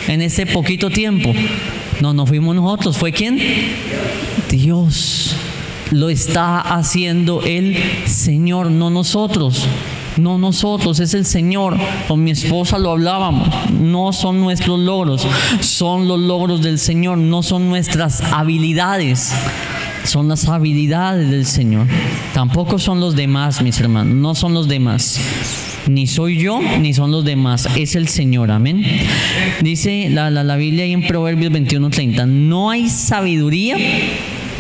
en este poquito tiempo. No fuimos nosotros. ¿Fue quién? Dios. Lo está haciendo el Señor, no nosotros. No nosotros, es el Señor. Con mi esposa lo hablábamos. No son nuestros logros, son los logros del Señor. No son nuestras habilidades, son las habilidades del Señor. Tampoco son los demás, mis hermanos. No son los demás. Ni soy yo, ni son los demás. Es el Señor, amén. Dice la Biblia ahí en Proverbios 21:30. No hay sabiduría,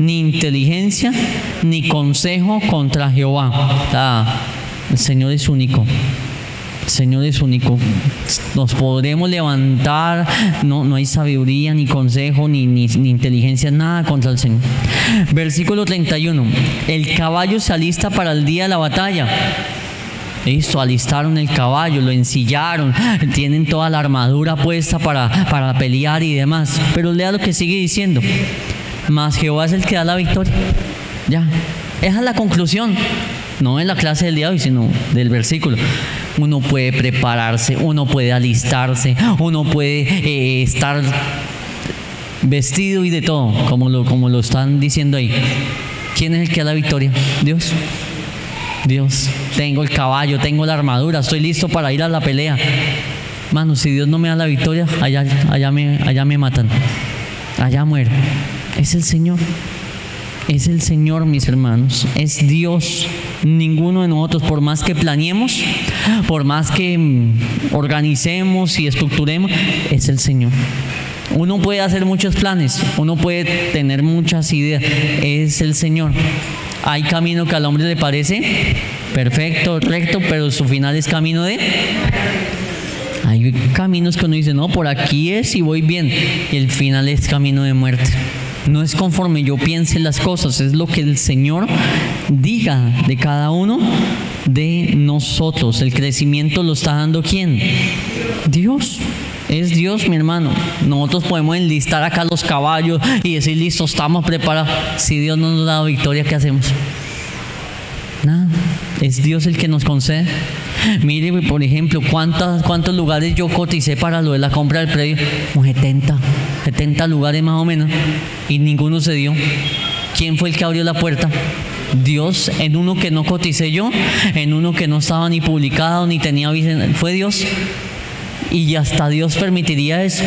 ni inteligencia, ni consejo contra Jehová. El Señor es único. El Señor es único. Nos podremos levantar. No hay sabiduría, ni consejo, ni inteligencia, nada contra el Señor. Versículo 31. El caballo se alista para el día de la batalla. Listo, alistaron el caballo, lo ensillaron, tienen toda la armadura puesta para pelear y demás. Pero lea lo que sigue diciendo. Mas Jehová es el que da la victoria. Ya, esa es la conclusión. No en la clase del día de hoy, sino del versículo. Uno puede prepararse, uno puede alistarse, uno puede estar vestido y de todo, como lo están diciendo ahí. ¿Quién es el que da la victoria? Dios. Dios, tengo el caballo, tengo la armadura, estoy listo para ir a la pelea. Mano, si Dios no me da la victoria, allá me matan, allá muero. Es el Señor. Es el Señor, mis hermanos, es Dios. Ninguno de nosotros, por más que planeemos, por más que organicemos y estructuremos, es el Señor. Uno puede hacer muchos planes, uno puede tener muchas ideas, es el Señor. Hay camino que al hombre le parece perfecto, recto, pero su final es camino de... Hay caminos que uno dice, no, por aquí es y voy bien, y el final es camino de muerte. No es conforme yo piense las cosas, es lo que el Señor diga de cada uno de nosotros. El crecimiento lo está dando ¿quién? Dios. Es Dios, mi hermano. Nosotros podemos enlistar acá los caballos y decir, listo, estamos preparados. Si Dios no nos da victoria, ¿qué hacemos? Nada. Es Dios el que nos concede. Mire, por ejemplo, ¿cuántos lugares yo coticé para lo de la compra del predio? 70 lugares más o menos, y ninguno se dio. ¿Quién fue el que abrió la puerta? Dios. En uno que no coticé yo, en uno que no estaba ni publicado ni tenía aviso, fue Dios. Y hasta Dios permitiría eso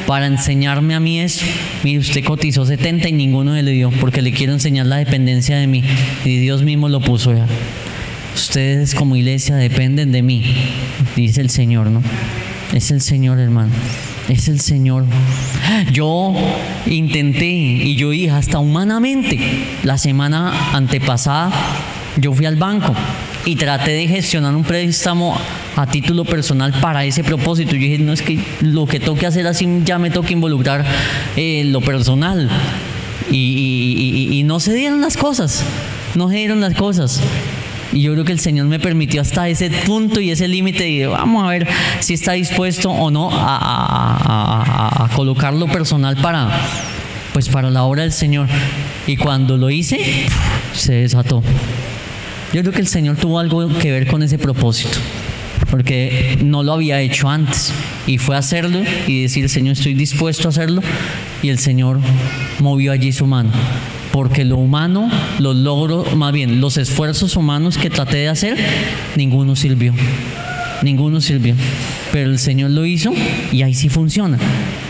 para enseñarme a mí eso. Mire, usted cotizó 70 y ninguno se le dio, porque le quiero enseñar la dependencia de mí, y Dios mismo lo puso ya. Ustedes como iglesia dependen de mí, dice el Señor, ¿no? Es el Señor, hermano. Es el Señor. Yo intenté, y yo dije hasta humanamente, la semana antepasada yo fui al banco y traté de gestionar un préstamo a título personal para ese propósito. Yo dije, no, es que lo que toque hacer así ya me toca involucrar lo personal. Y no se dieron las cosas. No se dieron las cosas. Y yo creo que el Señor me permitió hasta ese punto y ese límite, y vamos a ver si está dispuesto o no a colocar lo personal para la obra del Señor. Y cuando lo hice, se desató. Yo creo que el Señor tuvo algo que ver con ese propósito, porque no lo había hecho antes, y fue a hacerlo y decir, Señor, estoy dispuesto a hacerlo, y el Señor movió allí su mano. Porque lo humano, los logros, más bien los esfuerzos humanos que traté de hacer, ninguno sirvió. Ninguno sirvió. Pero el Señor lo hizo y ahí sí funciona.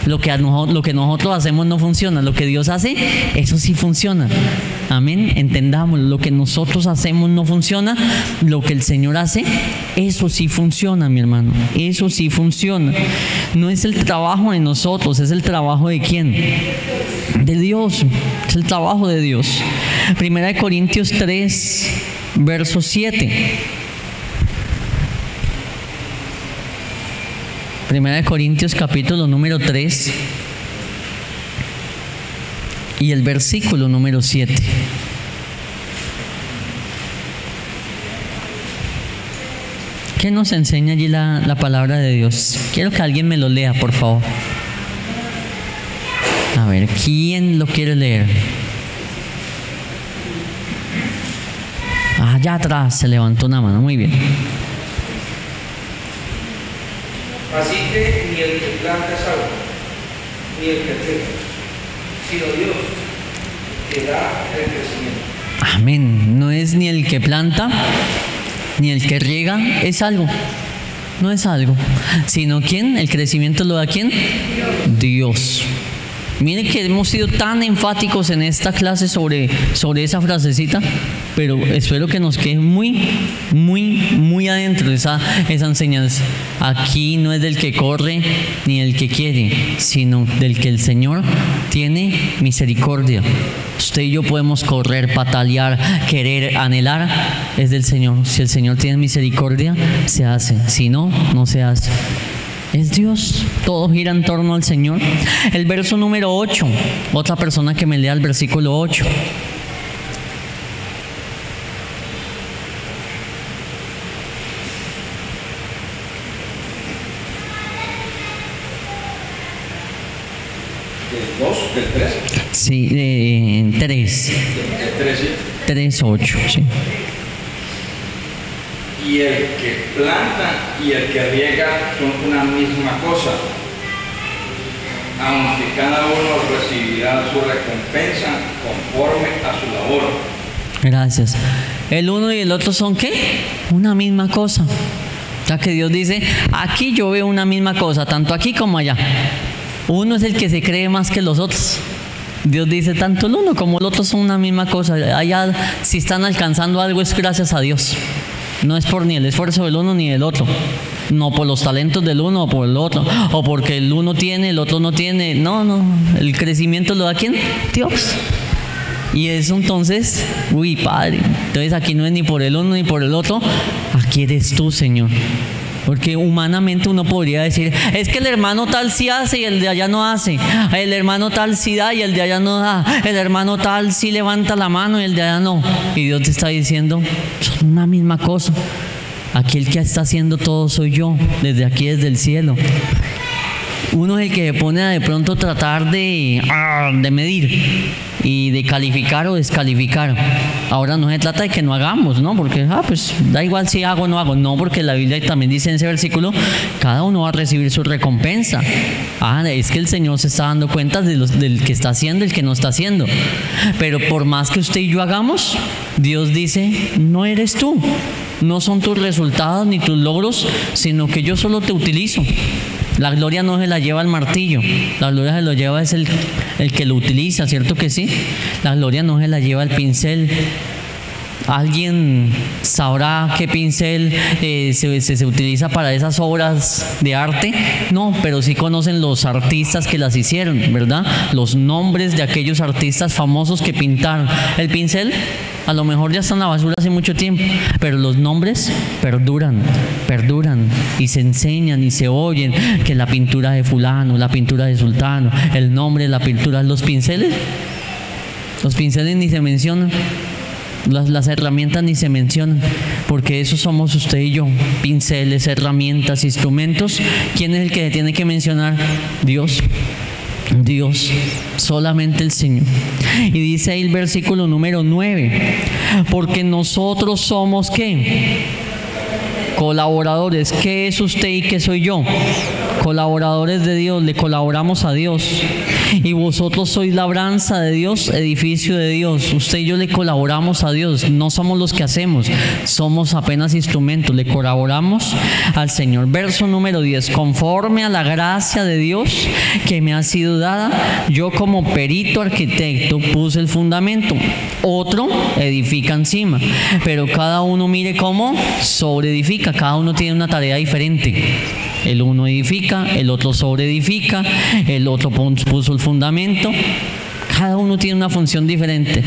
Lo que nosotros hacemos no funciona. Lo que Dios hace, eso sí funciona. Amén. Entendamos, lo que nosotros hacemos no funciona. Lo que el Señor hace, eso sí funciona, mi hermano. Eso sí funciona. No es el trabajo de nosotros, es el trabajo de ¿quién? De Dios. Es el trabajo de Dios. Primera de Corintios 3, verso 7. Primera de Corintios capítulo número 3 y el versículo número 7. ¿Qué nos enseña allí la palabra de Dios? Quiero que alguien me lo lea, por favor. A ver, ¿quién lo quiere leer? Allá atrás se levantó una mano, muy bien. Así que ni el que planta es algo, ni el que riega, sino Dios que da el crecimiento. Amén. No es ni el que planta, ni el que riega, es algo. No es algo. Sino ¿quién? El crecimiento lo da ¿quién? Dios. Miren que hemos sido tan enfáticos en esta clase sobre esa frasecita, pero espero que nos quede muy adentro esa enseñanza. Aquí no es del que corre ni del que quiere, sino del que el Señor tiene misericordia. Usted y yo podemos correr, patalear, querer, anhelar, es del Señor. Si el Señor tiene misericordia, se hace. Si no, no se hace. Es Dios, todo gira en torno al Señor. El verso número 8, otra persona que me lea el versículo 8. ¿Del 2, del 3? Sí, 3. ¿Del 3, sí? 3, 8, sí. Y el que planta y el que riega son una misma cosa, aunque cada uno recibirá su recompensa conforme a su labor. Gracias. El uno y el otro son ¿qué? Una misma cosa. O sea que Dios dice, aquí yo veo una misma cosa, tanto aquí como allá. Uno es el que se cree más que los otros. Dios dice, tanto el uno como el otro son una misma cosa. Allá, si están alcanzando algo, es gracias a Dios. No es por ni el esfuerzo del uno ni del otro. No por los talentos del uno o por el otro. O porque el uno tiene, el otro no tiene. No, no. El crecimiento lo da ¿quién? Dios. Y eso entonces, uy, Padre. Entonces aquí no es ni por el uno ni por el otro. Aquí eres tú, Señor. Porque humanamente uno podría decir, es que el hermano tal sí hace y el de allá no hace. El hermano tal sí da y el de allá no da. El hermano tal sí levanta la mano y el de allá no. Y Dios te está diciendo, son una misma cosa. Aquí el que está haciendo todo soy yo, desde aquí, desde el cielo. Uno es el que se pone a de pronto tratar de medir y de calificar o descalificar. Ahora no se trata de que no hagamos, ¿no? Porque, pues da igual si hago o no hago. No, porque la Biblia también dice en ese versículo, cada uno va a recibir su recompensa. Es que el Señor se está dando cuenta del que está haciendo y el que no está haciendo. Pero por más que usted y yo hagamos, Dios dice, no eres tú. No son tus resultados ni tus logros, sino que yo solo te utilizo. La gloria no se la lleva el martillo, la gloria se lo lleva es el que lo utiliza, ¿cierto que sí? La gloria no se la lleva el pincel. ¿Alguien sabrá qué pincel se utiliza para esas obras de arte? No, pero sí conocen los artistas que las hicieron, ¿verdad? Los nombres de aquellos artistas famosos que pintaron. El pincel a lo mejor ya está en la basura hace mucho tiempo, pero los nombres perduran y se enseñan y se oyen, que la pintura de fulano, la pintura de sultano, el nombre de la pintura, los pinceles ni se mencionan. Las herramientas ni se mencionan, porque eso somos usted y yo, pinceles, herramientas, instrumentos. ¿Quién es el que tiene que mencionar? Dios, solamente el Señor. Y dice ahí el versículo número 9, porque nosotros somos ¿qué? Colaboradores. ¿Qué es usted y qué soy yo? Colaboradores de Dios, le colaboramos a Dios. Y vosotros sois labranza de Dios, edificio de Dios. Usted y yo le colaboramos a Dios. No somos los que hacemos, somos apenas instrumentos. Le colaboramos al Señor. Verso número 10. Conforme a la gracia de Dios que me ha sido dada, yo como perito arquitecto puse el fundamento. Otro edifica encima. Pero cada uno mire cómo sobreedifica. Cada uno tiene una tarea diferente. El uno edifica, el otro sobreedifica, el otro puso el fundamento. Cada uno tiene una función diferente.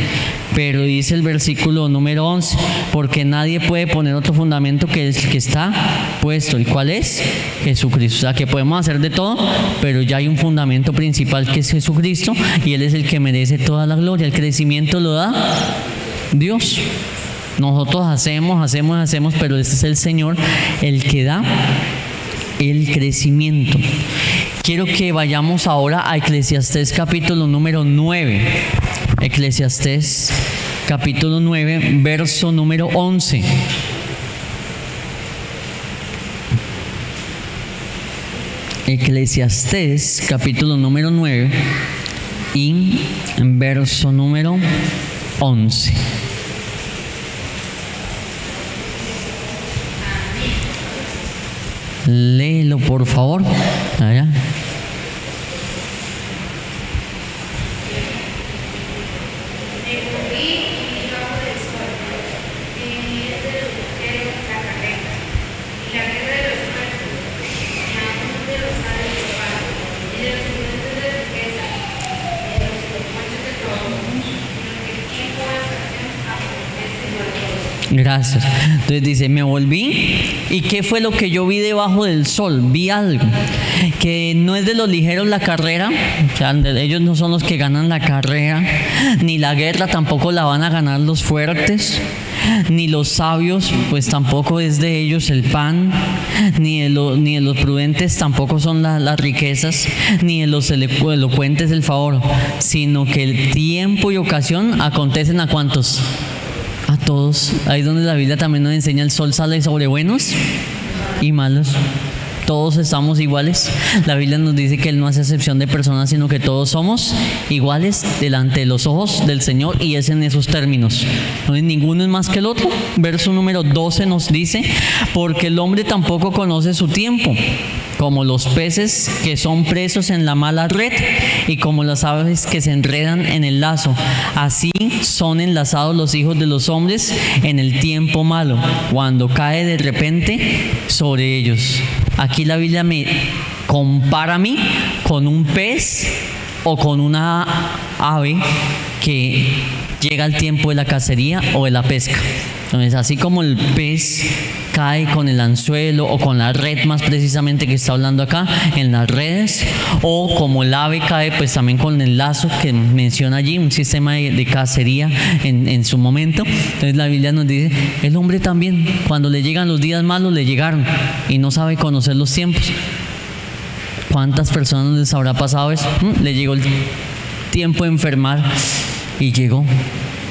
Pero dice el versículo número 11, porque nadie puede poner otro fundamento que el que está puesto. ¿Y cuál es? Jesucristo. O sea que podemos hacer de todo, pero ya hay un fundamento principal que es Jesucristo, y Él es el que merece toda la gloria. El crecimiento lo da Dios. Nosotros hacemos, pero ese es el Señor el que da el crecimiento. Quiero que vayamos ahora a Eclesiastés capítulo número 9. Eclesiastés capítulo 9, verso número 11. Eclesiastés capítulo número 9 y verso número 11. Léelo, por favor. Allá. Gracias. Entonces dice, me volví, ¿y qué fue lo que yo vi debajo del sol? Vi algo que no es de los ligeros la carrera, o sea, ellos no son los que ganan la carrera, ni la guerra tampoco la van a ganar los fuertes, ni los sabios, pues tampoco es de ellos el pan, ni de los prudentes tampoco son las riquezas, ni de los elocuentes el favor, sino que el tiempo y ocasión acontecen a ¿cuántos? A todos. Ahí donde la Biblia también nos enseña, el sol sale sobre buenos y malos. Todos estamos iguales. La Biblia nos dice que Él no hace excepción de personas, sino que todos somos iguales delante de los ojos del Señor, y es en esos términos. Ninguno es más que el otro. Verso número 12 nos dice: porque el hombre tampoco conoce su tiempo, como los peces que son presos en la mala red, y como las aves que se enredan en el lazo. Así son enlazados los hijos de los hombres en el tiempo malo, cuando cae de repente sobre ellos. Aquí la Biblia me compara a mí con un pez o con una ave que llega al tiempo de la cacería o de la pesca. Entonces, así como el pez cae con el anzuelo o con la red, más precisamente que está hablando acá, en las redes, o como el ave cae pues también con el lazo que menciona allí, un sistema de cacería en su momento. Entonces la Biblia nos dice, el hombre también, cuando le llegan los días malos, le llegaron, y no sabe conocer los tiempos. ¿Cuántas personas les habrá pasado eso? Le llegó el tiempo de enfermar y llegó.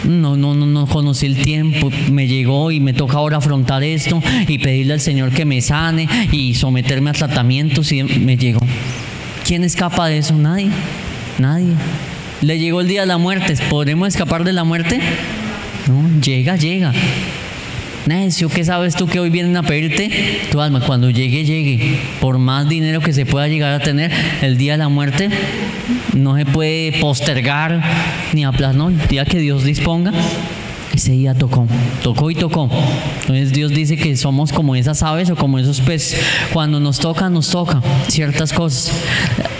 No conocí el tiempo, me llegó y me toca ahora afrontar esto y pedirle al Señor que me sane y someterme a tratamientos, y me llegó. ¿Quién escapa de eso? Nadie. Le llegó el día de la muerte. ¿Podremos escapar de la muerte? No, llega. Necio, ¿qué sabes tú que hoy vienen a pedirte tu alma? Cuando llegue. Por más dinero que se pueda llegar a tener, el día de la muerte no se puede postergar ni aplazar. No, el día que Dios disponga, ese día tocó. Entonces Dios dice que somos como esas aves o como esos peces. Cuando nos toca ciertas cosas.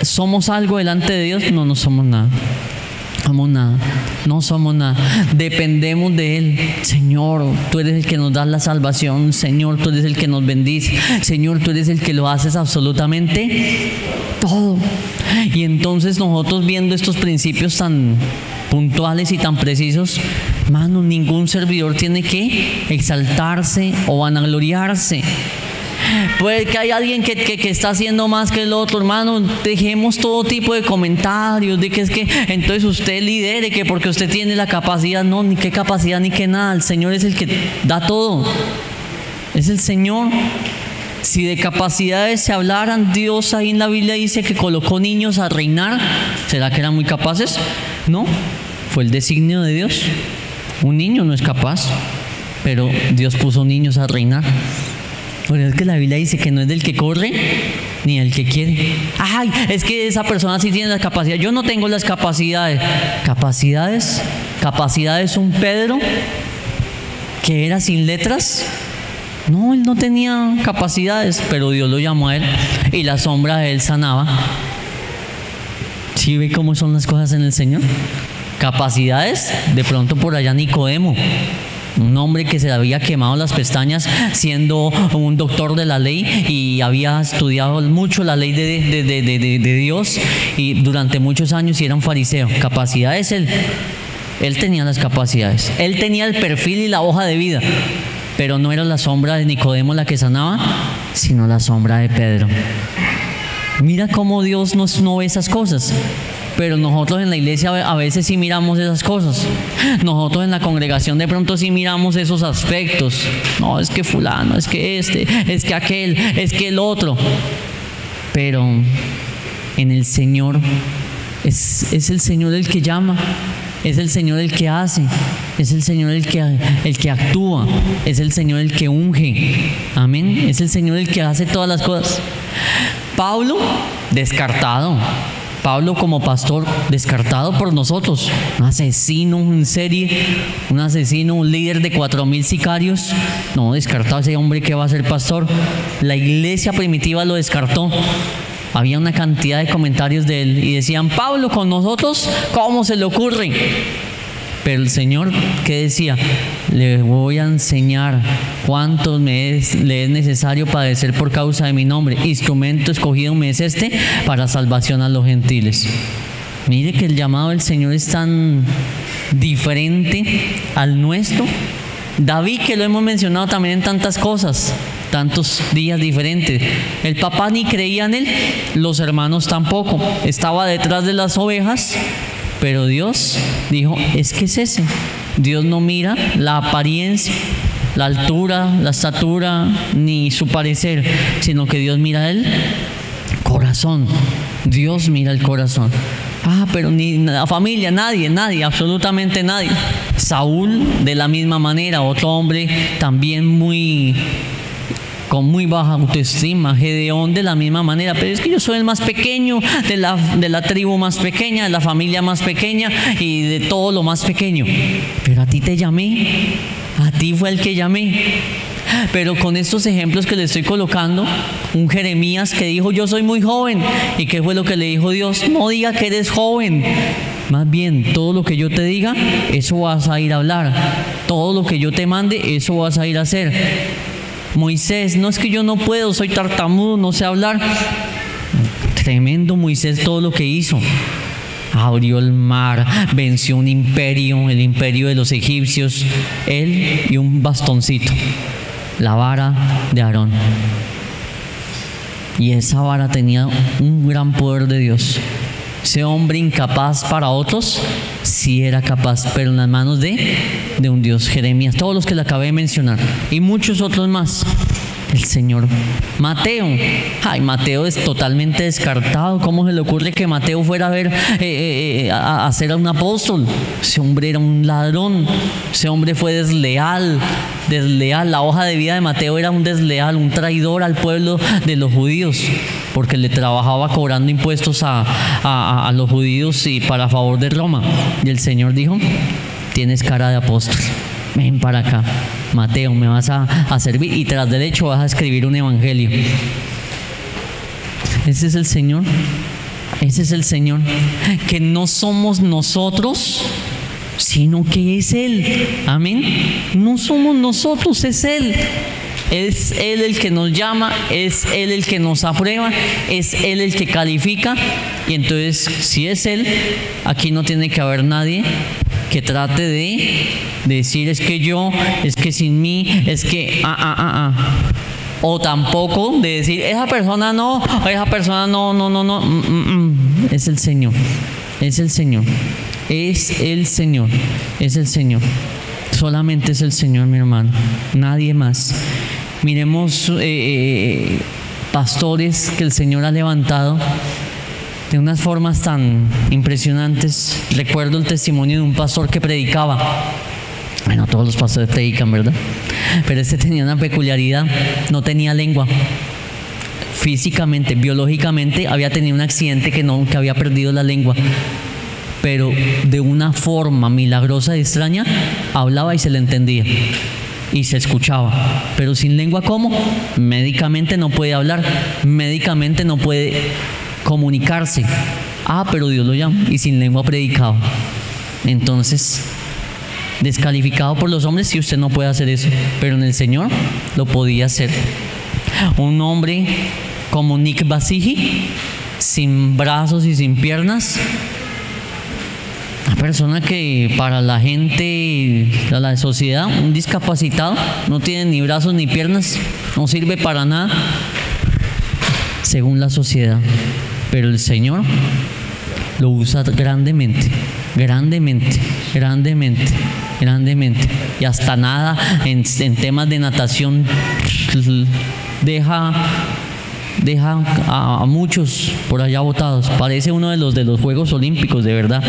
¿Somos algo delante de Dios? No somos nada. No somos nada. Dependemos de Él. Señor, tú eres el que nos da la salvación. Señor, tú eres el que nos bendice. Señor, tú eres el que lo haces absolutamente todo. Y entonces nosotros, viendo estos principios tan puntuales y tan precisos, hermano, ningún servidor tiene que exaltarse o vanagloriarse. Puede que hay alguien que está haciendo más que el otro, hermano. Dejemos todo tipo de comentarios de que es que entonces usted lidere, que porque usted tiene la capacidad. No, ni qué capacidad ni qué nada. El Señor es el que da todo. Es el Señor. Si de capacidades se hablaran, Dios ahí en la Biblia dice que colocó niños a reinar. ¿Será que eran muy capaces? No, fue el designio de Dios. Un niño no es capaz, pero Dios puso niños a reinar. Pero es que la Biblia dice que no es del que corre ni del que quiere. Ay, es que esa persona sí tiene las capacidades. Yo no tengo las capacidades. ¿Capacidades un Pedro que era sin letras? No, él no tenía capacidades, pero Dios lo llamó a él y la sombra de él sanaba. ¿Sí ve cómo son las cosas en el Señor? Capacidades, de pronto por allá Nicodemo, un hombre que se había quemado las pestañas siendo un doctor de la ley y había estudiado mucho la ley de Dios y durante muchos años, y era un fariseo. Capacidades, él tenía las capacidades, él tenía el perfil y la hoja de vida, pero no era la sombra de Nicodemo la que sanaba, sino la sombra de Pedro. Mira cómo Dios no ve esas cosas. Pero nosotros en la iglesia a veces sí miramos esas cosas. Nosotros en la congregación de pronto sí miramos esos aspectos. No, es que fulano, es que es que aquel, es que el otro. Pero en el Señor es el Señor el que llama, es el Señor el que hace, es el Señor el que actúa, es el Señor el que unge. Amén. Es el Señor el que hace todas las cosas. Pablo, descartado. Pablo como pastor, descartado por nosotros. Un asesino en serie, un líder de 4,000 sicarios. No, descartado ese hombre que va a ser pastor. La iglesia primitiva lo descartó. Había una cantidad de comentarios de él y decían, Pablo con nosotros, ¿cómo se le ocurre? Pero el Señor, ¿qué decía? Le voy a enseñar cuánto le es necesario padecer por causa de mi nombre. Instrumento escogido me es este para salvación a los gentiles. Mire que el llamado del Señor es tan diferente al nuestro. David, que lo hemos mencionado también en tantas cosas, tantos días diferentes. El papá ni creía en él, los hermanos tampoco. Estaba detrás de las ovejas, pero Dios dijo, es que es ese. Dios no mira la apariencia. la altura, la estatura, ni su parecer, sino que Dios mira el corazón. Dios mira el corazón. Pero ni la familia, nadie, absolutamente nadie. Saúl de la misma manera, otro hombre también con muy baja autoestima. Gedeón de la misma manera, pero es que yo soy el más pequeño de la tribu más pequeña, de la familia más pequeña y de todo lo más pequeño. Pero a ti te llamé, a ti fue el que llamé. Pero con estos ejemplos que le estoy colocando, un Jeremías que dijo: yo soy muy joven. ¿Y qué fue lo que le dijo Dios? No diga que eres joven. Más bien, todo lo que yo te diga, eso vas a ir a hablar. Todo lo que yo te mande, eso vas a ir a hacer. Moisés: no es que yo no puedo, soy tartamudo, no sé hablar. Tremendo Moisés todo lo que hizo. Abrió el mar, venció un imperio, el imperio de los egipcios, él y un bastoncito, la vara de Aarón. Y esa vara tenía un gran poder de Dios. Ese hombre incapaz para otros, sí era capaz, pero en las manos de un Dios. Jeremías, todos los que le acabé de mencionar, y muchos otros más. El Señor. Mateo. Mateo es totalmente descartado. ¿Cómo se le ocurre que Mateo fuera a ser un apóstol? Ese hombre era un ladrón. Ese hombre fue desleal. La hoja de vida de Mateo era un desleal, un traidor al pueblo de los judíos, porque le trabajaba cobrando impuestos a los judíos y para favor de Roma. Y el Señor dijo: tienes cara de apóstol, ven para acá, Mateo, me vas a servir y tras derecho vas a escribir un evangelio. Ese es el Señor. Ese es el Señor. Que no somos nosotros, sino que es Él. Amén. No somos nosotros, es Él. Es Él el que nos llama, es Él el que nos aprueba, es Él el que califica. Y entonces, si es Él, aquí no tiene que haber nadie que trate de decir: es que yo, es que sin mí, es que o tampoco de decir: esa persona no, no. Es el Señor, es el Señor, es el Señor, es el Señor. Solamente es el Señor, mi hermano, nadie más. Miremos pastores que el Señor ha levantado de unas formas tan impresionantes. Recuerdo el testimonio de un pastor que predicaba. Bueno, todos los pastores predican, ¿verdad? Pero este tenía una peculiaridad: no tenía lengua. Físicamente, biológicamente, había tenido un accidente que había perdido la lengua. Pero de una forma milagrosa y extraña, hablaba y se le entendía. Y se escuchaba. Pero sin lengua, ¿cómo? Médicamente no puede hablar. Médicamente no puede comunicarse. Pero Dios lo llama y sin lengua predicaba. Entonces, descalificado por los hombres, si usted no puede hacer eso, pero en el Señor lo podía hacer. Un hombre como Nick Basigi, sin brazos y sin piernas, una persona que para la gente, para la sociedad, un discapacitado, no tiene ni brazos ni piernas, no sirve para nada según la sociedad. Pero el Señor lo usa grandemente, grandemente, grandemente, grandemente. Y hasta nada en temas de natación deja a muchos por allá botados. Parece uno de los Juegos Olímpicos, de verdad.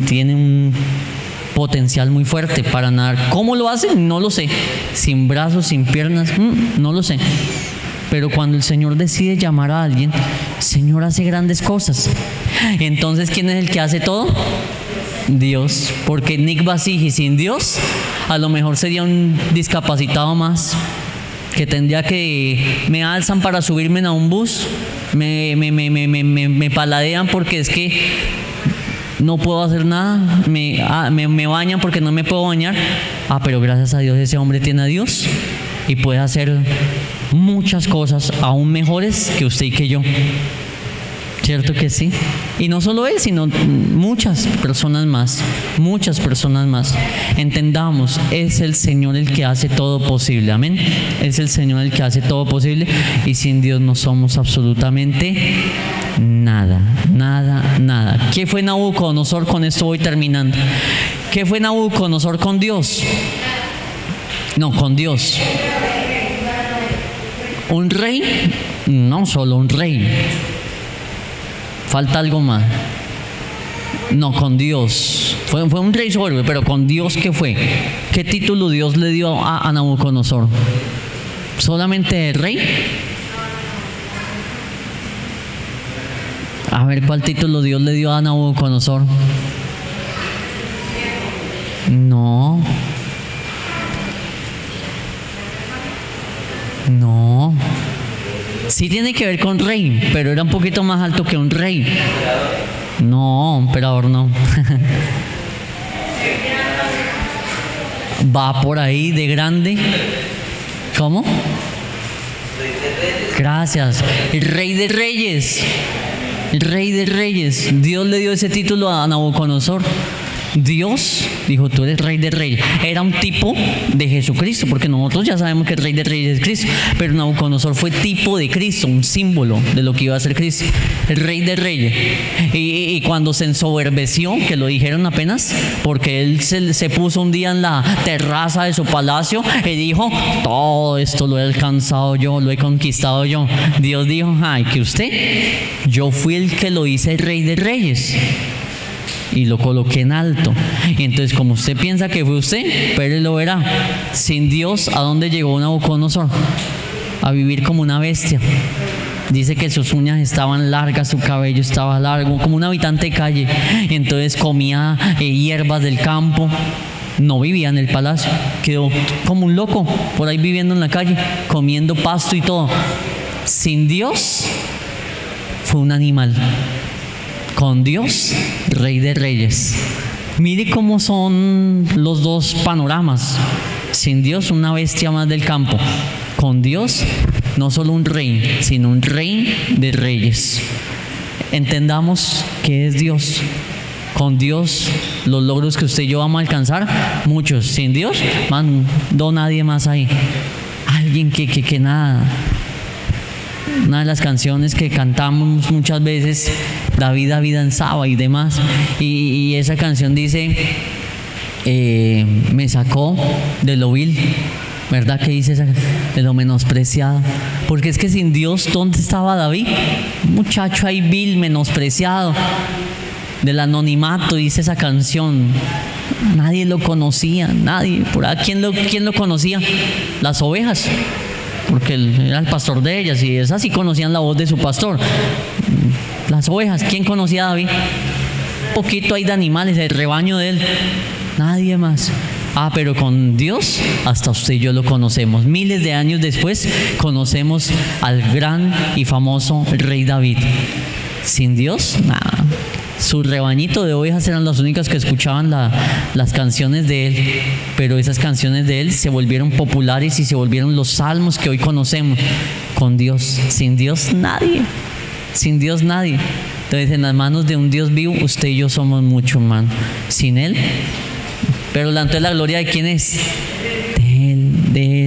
Tiene un potencial muy fuerte para nadar. ¿Cómo lo hacen? No lo sé. Sin brazos, sin piernas, no lo sé. Pero cuando el Señor decide llamar a alguien, el Señor hace grandes cosas. Entonces, ¿quién es el que hace todo? Dios. Porque Nick Basigi sin Dios, a lo mejor sería un discapacitado más, que tendría que me alzan para subirme a un bus, me paladean porque es que no puedo hacer nada, me bañan porque no me puedo bañar. Pero gracias a Dios ese hombre tiene a Dios y puede hacer muchas cosas aún mejores que usted y que yo. ¿Cierto que sí? Y no solo él, sino muchas personas más, muchas personas más. Entendamos, es el Señor el que hace todo posible, amén. Es el Señor el que hace todo posible y sin Dios no somos absolutamente nada, nada, nada. ¿Qué fue Nabucodonosor? Con esto voy terminando. ¿Qué fue Nabucodonosor con Dios? No, con Dios. ¿Un rey? No, solo un rey. Falta algo más. No, con Dios. Fue un rey soberbio, pero con Dios, ¿qué fue? ¿Qué título Dios le dio a Nabucodonosor? ¿Solamente rey? A ver, ¿cuál título Dios le dio a Nabucodonosor? No. No. Sí tiene que ver con rey, pero era un poquito más alto que un rey. No, emperador no. Va por ahí de grande. ¿Cómo? Gracias. El rey de reyes. El rey de reyes. Dios le dio ese título a Nabucodonosor. Dios dijo, tú eres rey de reyes. Era un tipo de Jesucristo, porque nosotros ya sabemos que el rey de reyes es Cristo, pero Nabucodonosor fue tipo de Cristo, un símbolo de lo que iba a ser Cristo, el rey de reyes. Y cuando se ensoberbeció, que lo dijeron apenas, porque él se puso un día en la terraza de su palacio y dijo, todo esto lo he alcanzado yo, lo he conquistado yo. Dios dijo, ay, que usted, yo fui el que lo hice el rey de reyes y lo coloqué en alto. Y entonces, como usted piensa que fue usted, pero él lo verá. Sin Dios, ¿a dónde llegó Nabucodonosor? A vivir como una bestia. Dice que sus uñas estaban largas, su cabello estaba largo, como un habitante de calle. Y entonces comía hierbas del campo. No vivía en el palacio, quedó como un loco por ahí viviendo en la calle, comiendo pasto y todo. Sin Dios, fue un animal. Con Dios, rey de reyes. Mire cómo son los dos panoramas. Sin Dios, una bestia más del campo. Con Dios, no solo un rey, sino un rey de reyes. Entendamos que es Dios. Con Dios, los logros que usted y yo vamos a alcanzar, muchos. Sin Dios, no nadie más ahí. Alguien que nada. Una de las canciones que cantamos muchas veces, David avanzaba y demás, y esa canción dice, me sacó de lo vil, ¿verdad que dice esa? De lo menospreciado? Porque es que sin Dios, ¿dónde estaba David? Un muchacho ahí vil, menospreciado, del anonimato, dice esa canción. Nadie lo conocía, nadie. Por ahí, ¿quién lo conocía? Las ovejas, porque él era el pastor de ellas, y esas sí conocían la voz de su pastor. Las ovejas, ¿quién conocía a David? Un poquito ahí de animales, el rebaño de él, nadie más. Pero con Dios, hasta usted y yo lo conocemos. Miles de años después, conocemos al gran y famoso rey David. Sin Dios, nada. Su rebañito de ovejas eran las únicas que escuchaban las canciones de él, pero esas canciones de él se volvieron populares y se volvieron los salmos que hoy conocemos. Con Dios, sin Dios nadie, sin Dios nadie. Entonces, en las manos de un Dios vivo, usted y yo somos mucho, hermano. Sin él, pero entonces la gloria de quién es, de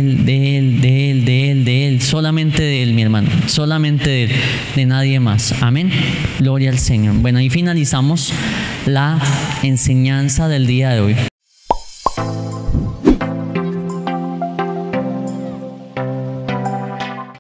él, solamente de él, mi hermano, solamente de él, de nadie más. Amén, gloria al Señor. Bueno, ahí finalizamos la enseñanza del día de hoy.